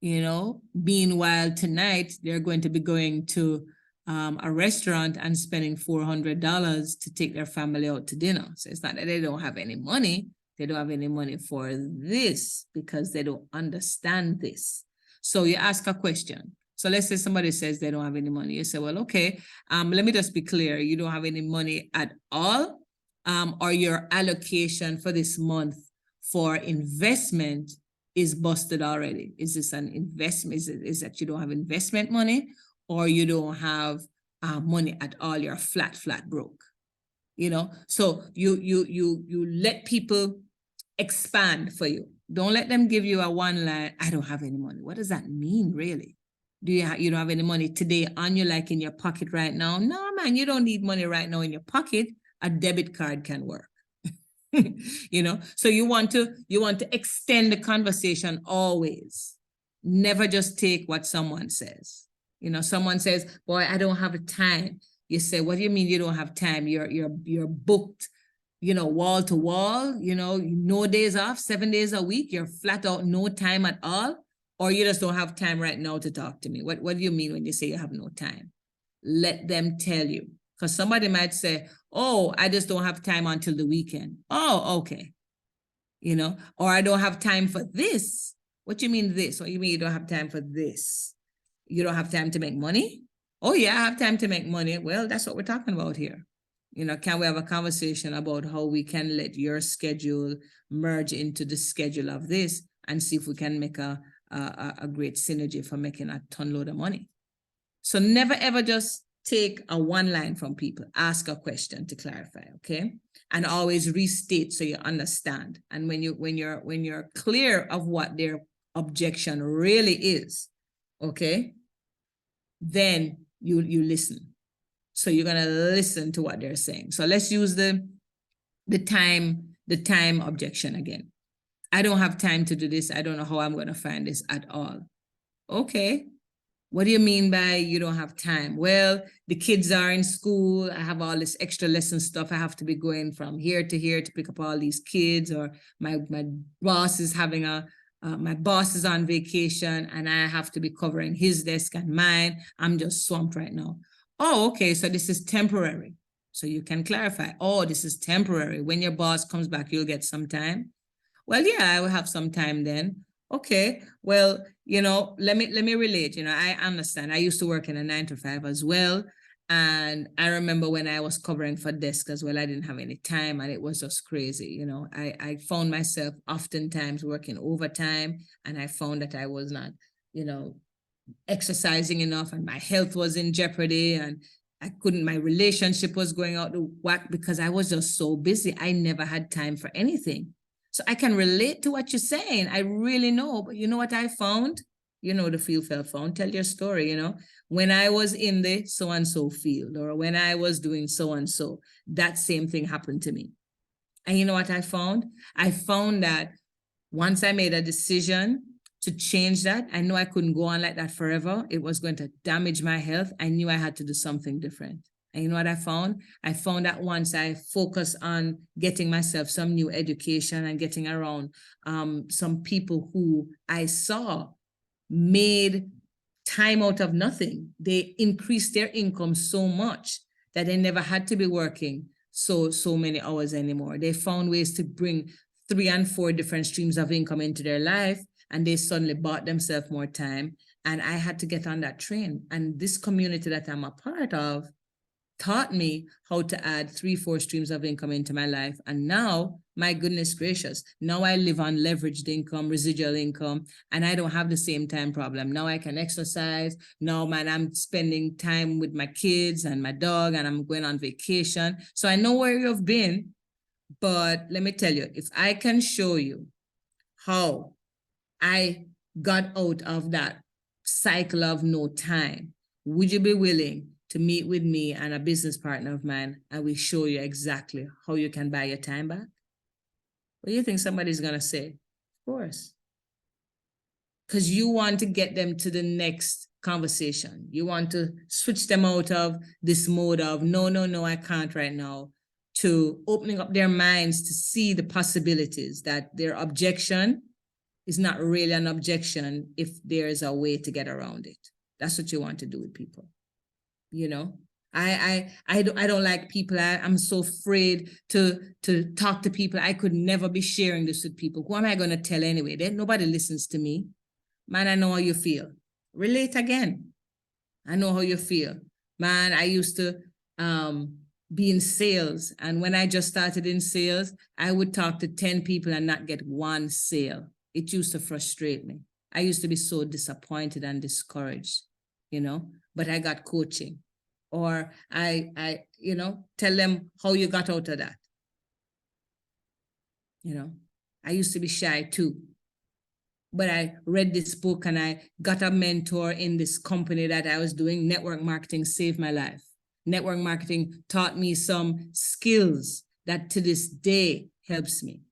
Speaker 2: Meanwhile, tonight, they're going to be going to a restaurant and spending $400 to take their family out to dinner. So it's not that they don't have any money. They don't have any money for this because they don't understand this. So you ask a question. So let's say somebody says they don't have any money. You say, well, okay, let me just be clear. You don't have any money at all, or your allocation for this month for investment is busted already. Is this an investment? Is that you don't have investment money, or you don't have money at all? You're flat broke. So you let people expand for you. Don't let them give you a one line. I don't have any money. What does that mean, really? You don't have any money today on you, like in your pocket right now? No, man, you don't need money right now in your pocket. A debit card can work. So you want to extend the conversation always. Never just take what someone says. Someone says, boy, I don't have time. You say, what do you mean you don't have time? You're booked, wall to wall, no days off, 7 days a week. You're flat out, no time at all. Or you just don't have time right now to talk to me. What do you mean when you say you have no time? Let them tell you. Because somebody might say, oh, I just don't have time until the weekend. Oh, okay. Or I don't have time for this. What do you mean this? What do you mean you don't have time for this? You don't have time to make money? Oh, yeah, I have time to make money. Well, that's what we're talking about here. Can we have a conversation about how we can let your schedule merge into the schedule of this and see if we can make a great synergy for making a ton load of money? So never, ever just take a one line from people. Ask a question to clarify, okay? And always restate so you understand. And when you're clear of what their objection really is, okay, then you listen. So you're gonna listen to what they're saying. So let's use the time objection again. I don't have time to do this. I don't know how I'm gonna find this at all. Okay. What do you mean by you don't have time? Well, the kids are in school. I have all this extra lesson stuff. I have to be going from here to here to pick up all these kids, or my boss is having my boss is on vacation and I have to be covering his desk and mine. I'm just swamped right now. Oh, okay, so this is temporary. So you can clarify, oh, this is temporary. When your boss comes back, you'll get some time. Well, yeah, I will have some time then. Okay, well, let me relate. I understand. I used to work in a 9-to-5 as well. And I remember when I was covering for desk as well, I didn't have any time and it was just crazy. I found myself oftentimes working overtime, and I found that I was not, exercising enough and my health was in jeopardy. And my relationship was going out the whack because I was just so busy. I never had time for anything. So I can relate to what you're saying. I really know, but you know what I found? You know, the field fell found. Tell your story, you know, when I was in the so-and-so field, or when I was doing so-and-so, that same thing happened to me. And you know what I found? I found that once I made a decision to change that, I knew I couldn't go on like that forever. It was going to damage my health. I knew I had to do something different. And you know what I found? I found that once I focused on getting myself some new education and getting around some people who I saw made time out of nothing. They increased their income so much that they never had to be working so many hours anymore. They found ways to bring 3 and 4 different streams of income into their life, and they suddenly bought themselves more time. And I had to get on that train. And this community that I'm a part of taught me how to add 3, 4 streams of income into my life. And now, my goodness gracious, now I live on leveraged income, residual income, and I don't have the same time problem. Now I can exercise. Now, man, I'm spending time with my kids and my dog, and I'm going on vacation. So I know where you've been, but let me tell you, if I can show you how I got out of that cycle of no time, would you be willing to meet with me and a business partner of mine, and we show you exactly how you can buy your time back? What do you think somebody's gonna say? Of course. Because you want to get them to the next conversation. You want to switch them out of this mode of no, I can't right now, to opening up their minds to see the possibilities, that their objection is not really an objection if there is a way to get around it. That's what you want to do with people. You know, I don't like people. I'm so afraid to talk to people. I could never be sharing this with people. Who am I going to tell anyway? Nobody listens to me. Man, I know how you feel. Relate again. I know how you feel. Man, I used to be in sales. And when I just started in sales, I would talk to 10 people and not get one sale. It used to frustrate me. I used to be so disappointed and discouraged, you know, but I got coaching. Or I you know, tell them how you got out of that. You know, I used to be shy too. But I read this book and I got a mentor in this company that I was doing. Network marketing saved my life. Network marketing taught me some skills that to this day helps me.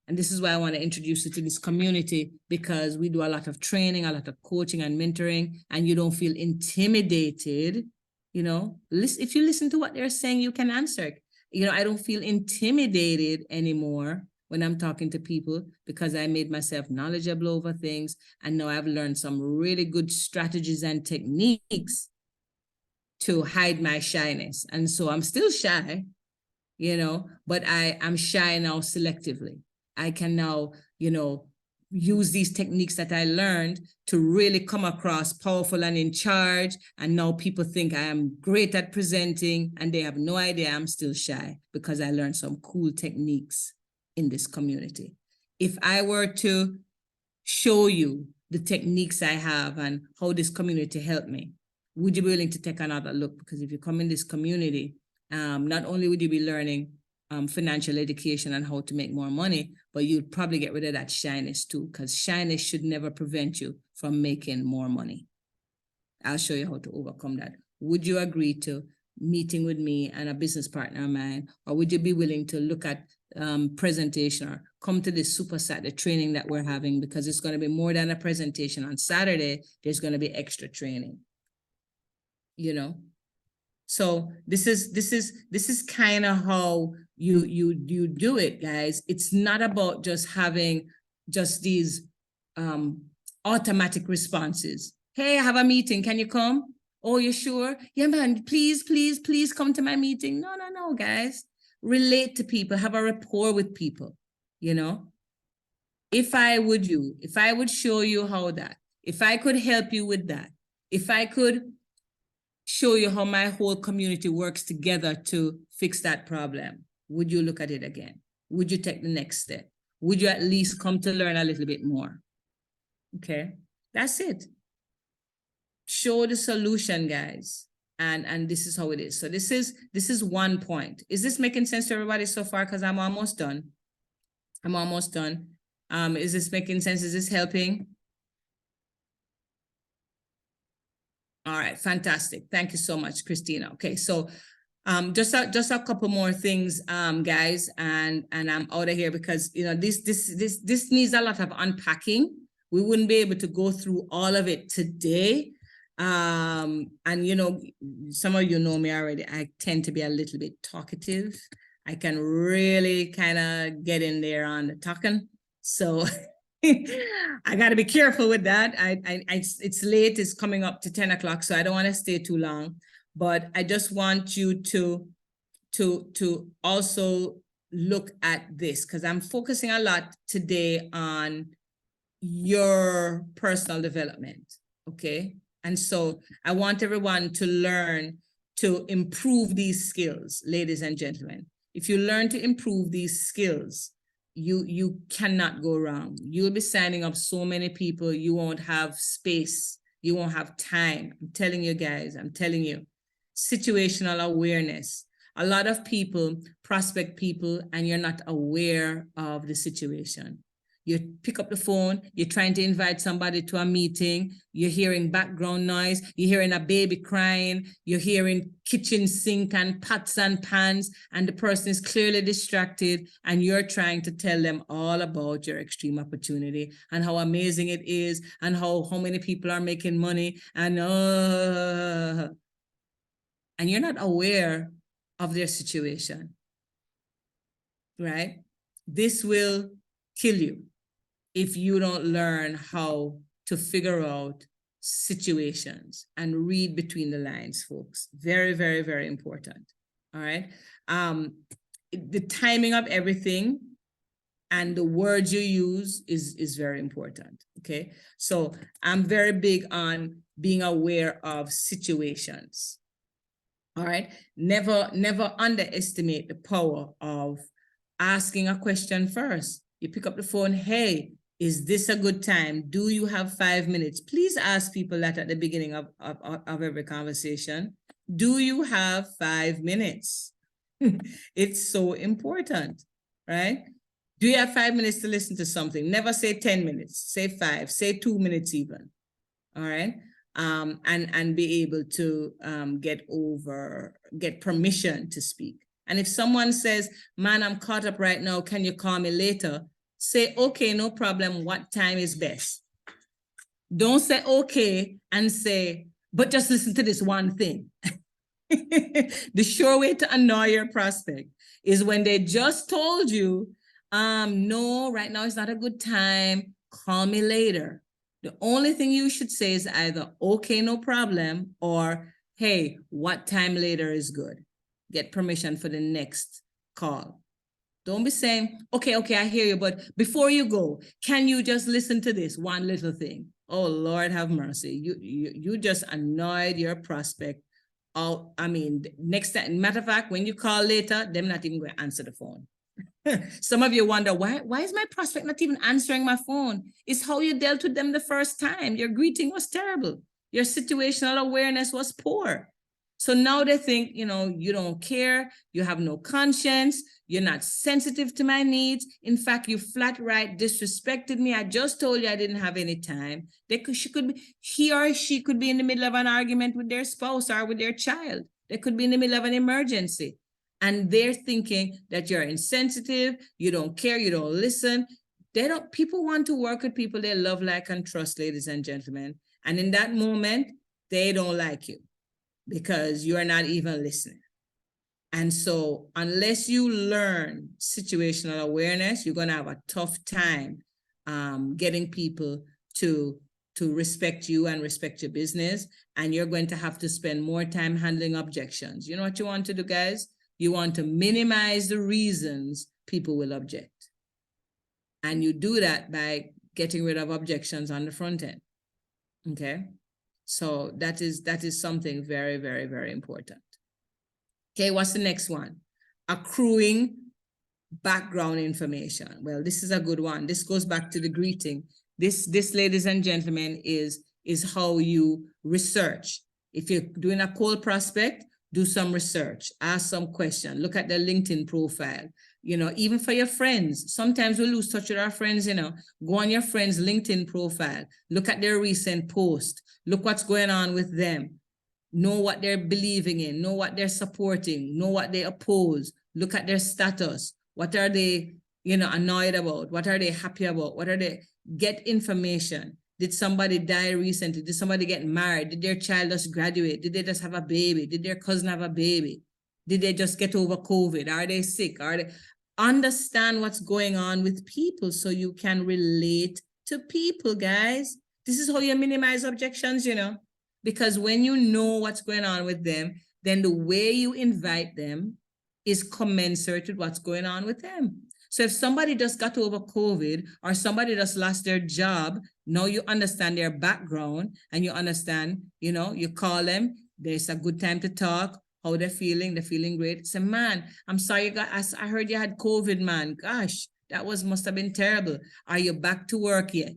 Speaker 2: And this is why I want to introduce you to this community, because we do a lot of training, a lot of coaching and mentoring, and you don't feel intimidated. You know, if you listen to what they're saying, you can answer. You know, I don't feel intimidated anymore when I'm talking to people, because I made myself knowledgeable over things. And now I've learned some really good strategies and techniques to hide my shyness. And so I'm still shy, you know, but I'm shy now selectively. I can now, you know, use these techniques that I learned to really come across powerful and in charge. And now people think I am great at presenting, and they have no idea I'm still shy because I learned some cool techniques in this community. If I were to show you the techniques I have and how this community helped me, would you be willing to take another look? Because if you come in this community, not only would you be learning financial education and how to make more money, but you'd probably get rid of that shyness too, because shyness should never prevent you from making more money. I'll show you how to overcome that. Would you agree to meeting with me and a business partner of mine, or would you be willing to look at presentation or come to this Super Saturday training that we're having, because it's going to be more than a presentation. On Saturday, there's going to be extra training, you know? So this is kind of how you do it, guys. It's not about just having just these automatic responses. Hey, I have a meeting. Can you come? Oh, you sure? Yeah, man, please come to my meeting. No, guys. Relate to people, have a rapport with people, you know? If I would show you how that, if I could help you with that, if I could show you how my whole community works together to fix that problem, would you look at it again? Would you take the next step? Would you at least come to learn a little bit more? Okay, that's it. Show the solution, guys. and this is how it is. So this is 1 point. Is this making sense to everybody so far? Because I'm almost done. I'm almost done. Is this making sense? Is this helping? All right, fantastic. Thank you so much, Christina. Okay, so just a couple more things, guys, and I'm out of here because this needs a lot of unpacking. We wouldn't be able to go through all of it today. And some of you know me already. I tend to be a little bit talkative. I can really kind of get in there on the talking. So I got to be careful with that. It's late. It's coming up to 10 o'clock, so I don't want to stay too long. But I just want you to also look at this because I'm focusing a lot today on your personal development, okay? And so I want everyone to learn to improve these skills, ladies and gentlemen. If you learn to improve these skills, you cannot go wrong. You'll be signing up so many people, you won't have space, you won't have time. I'm telling you guys, I'm telling you. Situational awareness. A lot of people prospect people and you're not aware of the situation. You pick up the phone, you're trying to invite somebody to a meeting, you're hearing background noise, you're hearing a baby crying, you're hearing kitchen sink and pots and pans, and the person is clearly distracted, and you're trying to tell them all about your extreme opportunity and how amazing it is and how many people are making money and you're not aware of their situation, right? This will kill you if you don't learn how to figure out situations and read between the lines, folks. Very, very, very important, all right? The timing of everything and the words you use is very important, okay? So I'm very big on being aware of situations, all right? Never underestimate the power of asking a question first. You pick up the phone, hey, is this a good time? Do you have 5 minutes? Please ask people that at the beginning of every conversation. Do you have 5 minutes? It's so important, right? Do you have 5 minutes to listen to something? Never say 10 minutes, say 5, say 2 minutes even, all right? And be able to get permission to speak. And if someone says, man, I'm caught up right now, can you call me later? Say, okay, no problem. What time is best? Don't say, okay, and say, but just listen to this one thing. The sure way to annoy your prospect is when they just told you, no, right now is not a good time. Call me later. The only thing you should say is either, okay, no problem, or, hey, what time later is good? Get permission for the next call. Don't be saying, okay, I hear you, but before you go, can you just listen to this one little thing? Oh, Lord have mercy. You just annoyed your prospect. Oh, I mean, next time, matter of fact, when you call later, they're not even going to answer the phone. Some of you wonder, why is my prospect not even answering my phone? It's how you dealt with them the first time. Your greeting was terrible. Your situational awareness was poor. So now they think, you don't care, you have no conscience, you're not sensitive to my needs. In fact, you flat right disrespected me. I just told you I didn't have any time. He or she could be in the middle of an argument with their spouse or with their child. They could be in the middle of an emergency. And they're thinking that you're insensitive, you don't care, you don't listen. People want to work with people they love, like, and trust, ladies and gentlemen. And in that moment, they don't like you because you're not even listening. And so unless you learn situational awareness, you're going to have a tough time getting people to respect you and respect your business. And you're going to have to spend more time handling objections. You know what you want to do, guys? You want to minimize the reasons people will object. And you do that by getting rid of objections on the front end. Okay? So that is something very, very, very important. Okay, what's the next one? Accruing background information. Well, this is a good one. This goes back to the greeting. This, ladies and gentlemen, is how you research. If you're doing a cold prospect, do some research, ask some questions, look at their LinkedIn profile, you know, even for your friends. Sometimes we lose touch with our friends, you know, go on your friend's LinkedIn profile, look at their recent post, look what's going on with them, know what they're believing in, know what they're supporting, know what they oppose, look at their status. What are they, you know, annoyed about? What are they happy about? What are they, get information. Did somebody die recently? Did somebody get married? Did their child just graduate? Did they just have a baby? Did their cousin have a baby? Did they just get over COVID? Are they sick? Are they, understand what's going on with people so you can relate to people, guys. This is how you minimize objections, you know, because when you know what's going on with them, then the way you invite them is commensurate with what's going on with them. So if somebody just got over COVID or somebody just lost their job, now you understand their background and you understand, you know, you call them, there's a good time to talk, how they're feeling great. Say, man, I'm sorry, I heard you had COVID, man. Gosh, that must have been terrible. Are you back to work yet?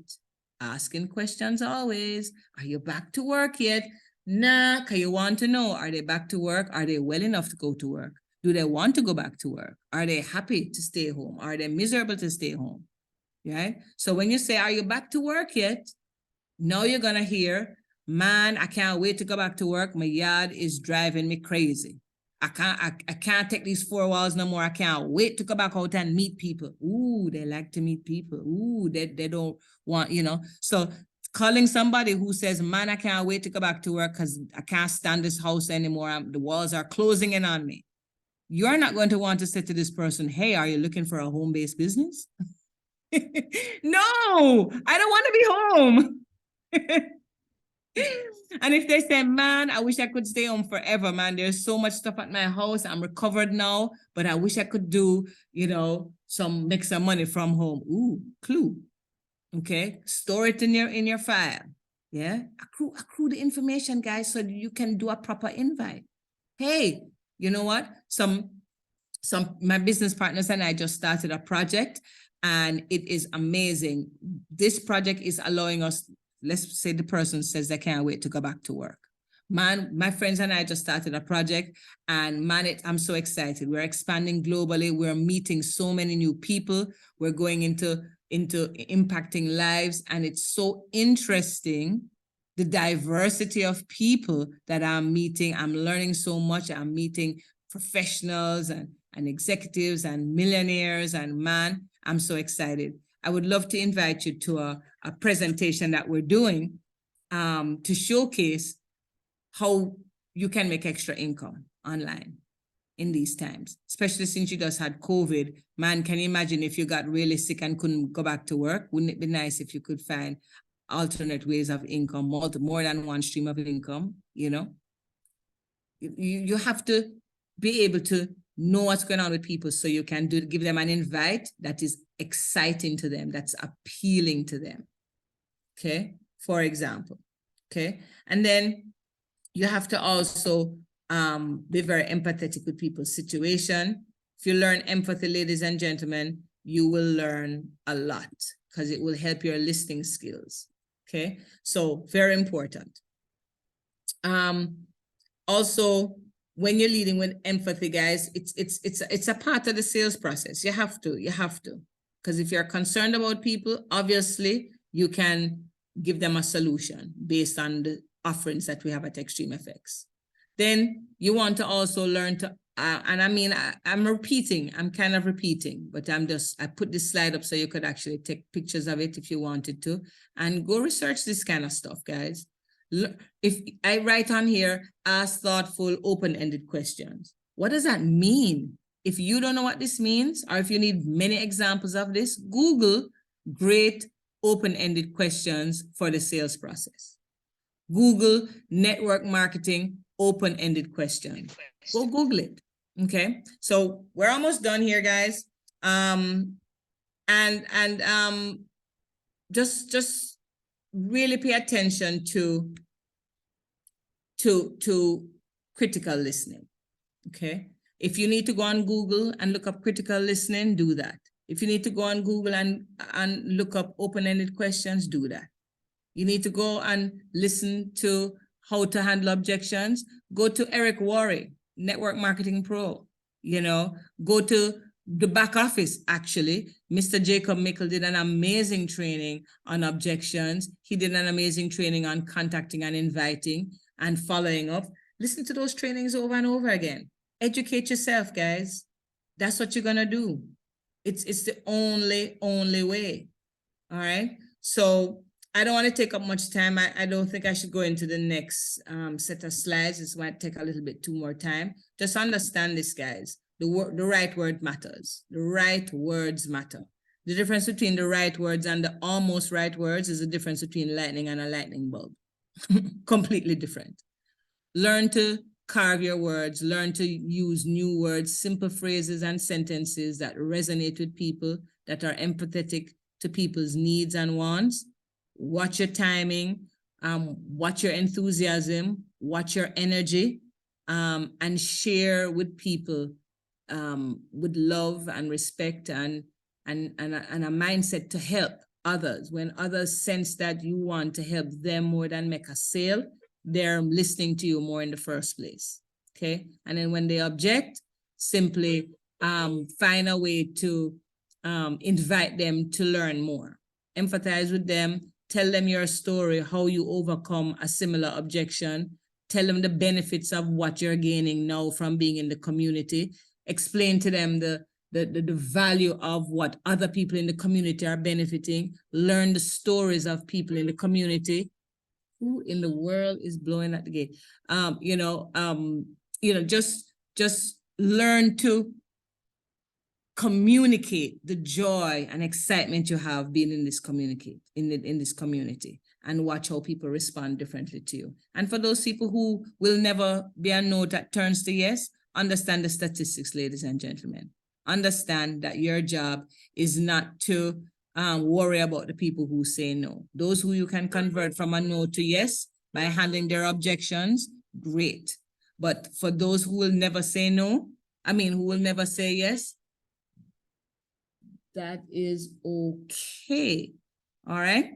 Speaker 2: Asking questions always. Are you back to work yet? Nah, because you want to know, are they back to work? Are they well enough to go to work? Do they want to go back to work? Are they happy to stay home? Are they miserable to stay home? Right? So when you say, are you back to work yet? Now you're going to hear, man, I can't wait to go back to work. My yard is driving me crazy. I can't take these 4 walls no more. I can't wait to go back out and meet people. Ooh, they like to meet people. Ooh, they don't want, you know. So calling somebody who says, man, I can't wait to go back to work because I can't stand this house anymore. The walls are closing in on me. You're not going to want to say to this person, hey, are you looking for a home-based business? No, I don't want to be home. And if they say, man, I wish I could stay home forever, man, there's so much stuff at my house. I'm recovered now, but I wish I could do, you know, make some money from home. Ooh, clue. Okay, store it in your file. Yeah, accrue the information, guys, so you can do a proper invite. Hey, you know what? My business partners and I just started a project, and it is amazing. This project is allowing us, let's say the person says they can't wait to go back to work. Man, my friends and I just started a project, and man, I'm so excited. We're expanding globally. We're meeting so many new people. We're going into impacting lives, and it's so interesting, the diversity of people that I'm meeting. I'm learning so much. I'm meeting professionals and executives and millionaires, and man, I'm so excited. I would love to invite you to a presentation that we're doing to showcase how you can make extra income online in these times, especially since you just had COVID. Man, can you imagine if you got really sick and couldn't go back to work? Wouldn't it be nice if you could find alternate ways of income, more than one stream of income, you know? You have to be able to know what's going on with people so you can give them an invite that is exciting to them, that's appealing to them, okay? For example, okay? And then you have to also be very empathetic with people's situation. If you learn empathy, ladies and gentlemen, you will learn a lot because it will help your listening skills, okay? So very important. Also, when you're leading with empathy, guys, it's a part of the sales process. You have to, because if you're concerned about people, obviously you can give them a solution based on the offerings that we have at Extreme FX. Then you want to also learn to, and I mean, I'm kind of repeating, but I put this slide up so you could actually take pictures of it if you wanted to, and go research this kind of stuff, guys. If I write on here, ask thoughtful, open-ended questions. What does that mean? If you don't know what this means, or if you need many examples of this, Google great open-ended questions for the sales process. Google network marketing open-ended question. Go Google it. Okay. So we're almost done here, guys. Just really pay attention to critical listening. Okay. If you need to go on Google and look up critical listening, do that. If you need to go on Google and look up open-ended questions, do that. You need to go and listen to how to handle objections, go to Eric Worre, Network Marketing Pro, you know, go to the back office, actually. Mr. Jacob Mickle did an amazing training on objections. He did an amazing training on contacting and inviting and following up. Listen to those trainings over and over again. Educate yourself, guys. That's what you're gonna do. It's the only way. All right. So I don't want to take up much time. I don't think I should go into the next set of slides. This might take a little bit too more time. Just understand this, guys. The right word matters. The right words matter. The difference between the right words and the almost right words is the difference between lightning and a lightning bulb. Completely different. Learn to carve your words. Learn to use new words, simple phrases and sentences that resonate with people, that are empathetic to people's needs and wants. Watch your timing, watch your enthusiasm, watch your energy, and share with people with love and respect and a mindset to help others. When others sense that you want to help them more than make a sale, they're listening to you more in the first place, okay? And then when they object, simply find a way to invite them to learn more. Empathize with them, tell them your story, how you overcome a similar objection, tell them the benefits of what you're gaining now from being in the community, explain to them the value of what other people in the community are benefiting, learn the stories of people in the community. Who in the world is blowing at the gate? Just learn to communicate the joy and excitement you have being in this community, in this community, and watch how people respond differently to you. And for those people who will never be a no that turns to yes, understand the statistics, ladies and gentlemen. Understand that your job is not to worry about the people who say no. Those who you can convert from a no to yes by handling their objections, great. But for those who will never say no, who will never say yes, that is okay. All right.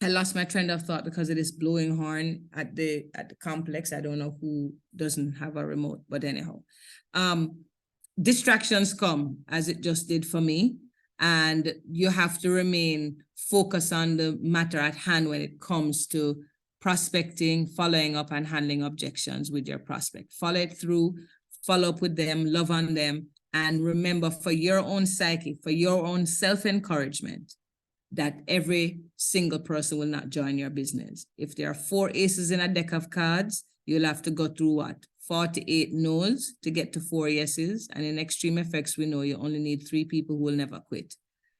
Speaker 2: I lost my train of thought because it is blowing horn at the complex. I don't know who doesn't have a remote, but anyhow. Distractions come, as it just did for me, and you have to remain focused on the matter at hand when it comes to prospecting, following up, and handling objections with your prospect. Follow it through, follow up with them, love on them, and remember, for your own psyche, for your own self-encouragement, that every single person will not join your business. If there are 4 aces in a deck of cards, you'll have to go through what? 48 no's to get to 4 yeses. And in Extreme Effects, we know you only need 3 people who will never quit.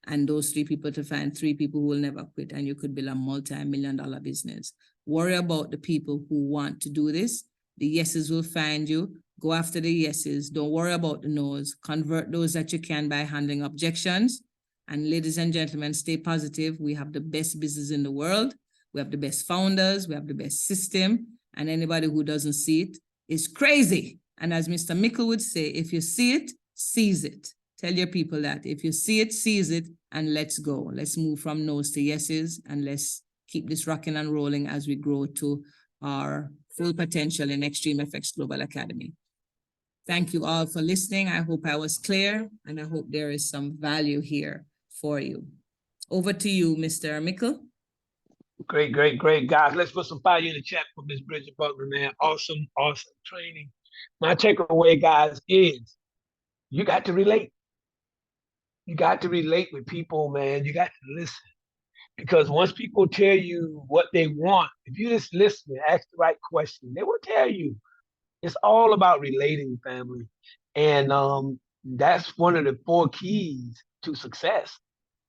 Speaker 2: And those 3 people to find 3 people who will never quit, and you could build a multi-million-dollar business. Worry about the people who want to do this. The yeses will find you. Go after the yeses. Don't worry about the no's. Convert those that you can by handling objections. And ladies and gentlemen, stay positive. We have the best business in the world. We have the best founders. We have the best system. And anybody who doesn't see it is crazy. And as Mr. Mickle would say, if you see it, seize it. Tell your people that. If you see it, seize it, and let's go. Let's move from no's to yeses, and let's keep this rocking and rolling as we grow to our full potential in Extreme Effects Global Academy. Thank you all for listening. I hope I was clear, and I hope there is some value here for you. Over to you, Mr. Mickle.
Speaker 1: Great, guys. Let's put some fire in the chat for Ms. Bridget Buckner, man. Awesome training. My takeaway, guys, is you got to relate. You got to relate with people, man. You got to listen. Because once people tell you what they want, if you just listen and ask the right question, they will tell you. It's all about relating, family. And that's one of the 4 keys to success,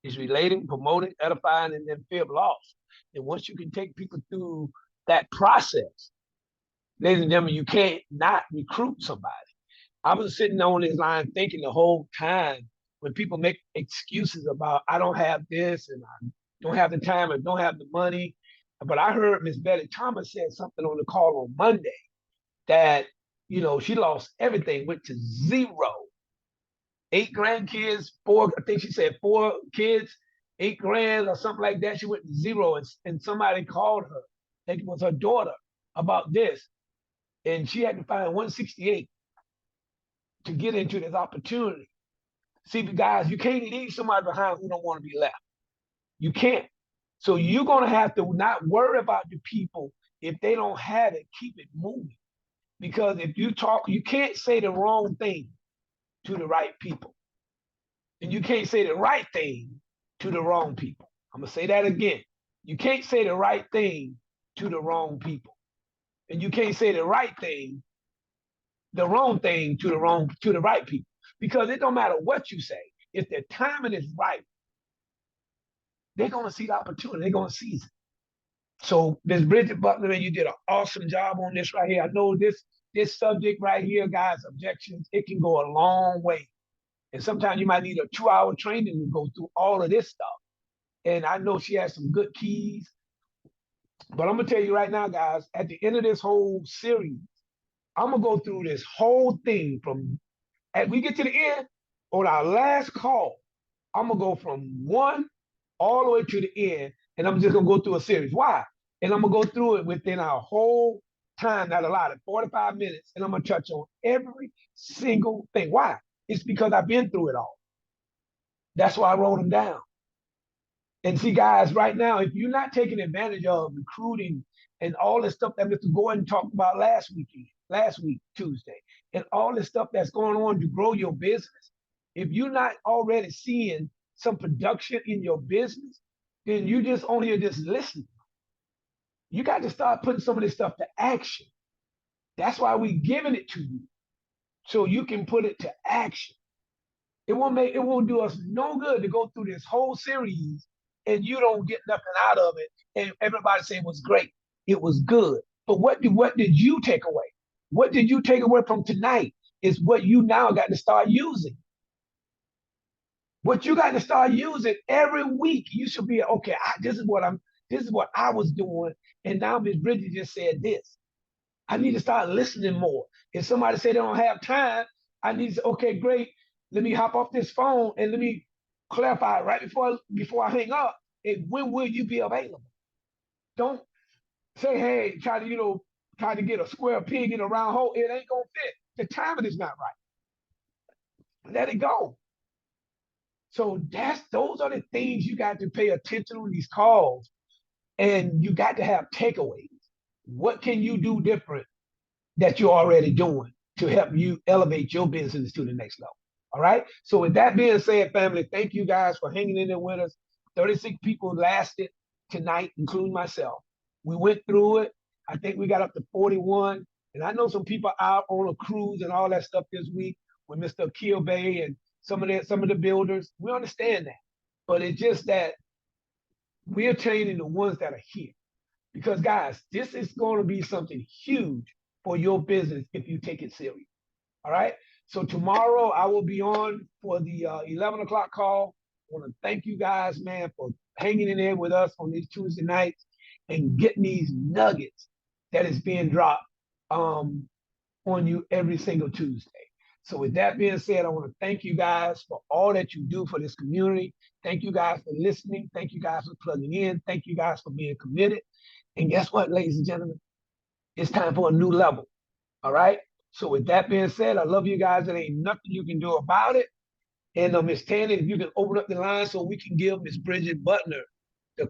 Speaker 1: is relating, promoting, edifying, and then fear of loss. And once you can take people through that process, ladies and gentlemen, you can't not recruit somebody. I was sitting on this line thinking the whole time, when people make excuses about, I don't have this, and I don't have the time, and don't have the money. But I heard Miss Betty Thomas said something on the call on Monday that, she lost everything, went to 0. 8 grandkids, 4, I think she said 4 kids, $8 grand or something like that. She went to 0, and somebody called her think it was her daughter, about this, and she had to find 168 to get into this opportunity. See, guys, you can't leave somebody behind who don't want to be left. You can't. So you're gonna have to not worry about the people if they don't have it. Keep it moving, because if you talk, you can't say the wrong thing to the right people, and you can't say the right thing to the wrong people. I'm gonna say that again. You can't say the right thing to the wrong people, and you can't say the right thing, the wrong thing to the right people, because it don't matter what you say. If the timing is right, they're gonna see the opportunity. They're gonna seize it. So, Ms. Bridget Butler, man, you did an awesome job on this right here. I know this subject right here, guys, objections, it can go a long way. And sometimes you might need a 2-hour training to go through all of this stuff. And I know she has some good keys. But I'm gonna tell you right now, guys, at the end of this whole series, I'm gonna go through this whole thing from, as we get to the end, on our last call, I'm gonna go from 1 all the way to the end, and I'm just gonna go through a series. Why? And I'm gonna go through it within our whole time, not allotted, 45 minutes, and I'm gonna touch on every single thing. Why? It's because I've been through it all. That's why I wrote them down. And see, guys, right now, if you're not taking advantage of recruiting and all this stuff that Mr. Gordon talked about last week, Tuesday, and all this stuff that's going on to grow your business, if you're not already seeing some production in your business, then you just on here just listening. You got to start putting some of this stuff to action. That's why we're giving it to you, so you can put it to action. It won't do us no good to go through this whole series and you don't get nothing out of it, and everybody say it was great. It was good. But what did you take away? What did you take away from tonight is what you now got to start using. What you got to start using every week. You should be, okay, this is what I was doing, and now Ms. Bridget just said this. I need to start listening more. If somebody say they don't have time, I need to say, okay, great. Let me hop off this phone and let me clarify right before I hang up. And when will you be available? Don't say, hey, try to get a square peg in a round hole. It ain't gonna fit. The timing is not right. Let it go. So those are the things you got to pay attention on these calls, and you got to have takeaways. What can you do different that you're already doing to help you elevate your business to the next level? All right. So with that being said, family, thank you guys for hanging in there with us. 36 people lasted tonight, including myself. We went through it. I think we got up to 41. And I know some people out on a cruise and all that stuff this week with Mr. Akil Bay and some of the builders. We understand that. But it's just that we're training the ones that are here. Because guys, this is going to be something huge for your business if you take it serious. All right. So tomorrow I will be on for the 11 o'clock call. I want to thank you guys, man, for hanging in there with us on these Tuesday nights and getting these nuggets that is being dropped on you every single Tuesday. So with that being said, I want to thank you guys for all that you do for this community. Thank you guys for listening. Thank you guys for plugging in. Thank you guys for being committed. And guess what, ladies and gentlemen? It's time for a new level. All right. So with that being said, I love you guys. There ain't nothing you can do about it. And Miss Tanny, if you can open up the line so we can give Miss Bridget Butler the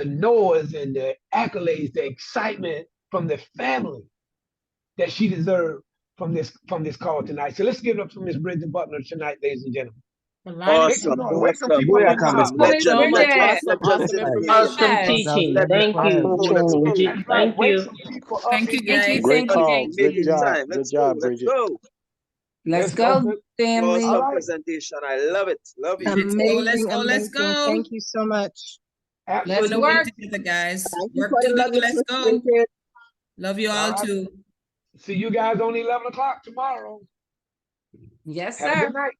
Speaker 1: noise and the accolades, the excitement from the family that she deserved from this call tonight. So let's give it up for Miss Bridget Butler tonight, ladies and gentlemen.
Speaker 4: Awesome.
Speaker 1: Wake some people up.
Speaker 5: Awesome, awesome teaching. Thank you, Bridget.
Speaker 1: That's right.
Speaker 5: Thank
Speaker 1: Wake
Speaker 5: you.
Speaker 1: some people up.
Speaker 2: Thank you, guys.
Speaker 6: Great call.
Speaker 4: Make
Speaker 6: Good
Speaker 4: it
Speaker 6: job.
Speaker 4: time.
Speaker 6: Good
Speaker 4: Let's
Speaker 6: job,
Speaker 4: go.
Speaker 6: Bridget.
Speaker 4: Let's go.
Speaker 3: Let's go, family.
Speaker 4: Awesome
Speaker 1: All right.
Speaker 4: presentation. I love it. Love it.
Speaker 2: Let's go. Let's go.
Speaker 7: Thank you so much.
Speaker 2: Let's
Speaker 1: Absolutely.
Speaker 2: work together, guys.
Speaker 3: Thank you
Speaker 2: Work
Speaker 3: for the
Speaker 2: together.
Speaker 3: nuggets,
Speaker 2: Let's
Speaker 3: Miss
Speaker 2: go.
Speaker 3: Bridget.
Speaker 2: Love you all
Speaker 1: All right.
Speaker 2: too.
Speaker 1: See you guys on 11 o'clock tomorrow.
Speaker 3: Yes,
Speaker 1: Have a
Speaker 3: sir.
Speaker 1: good night.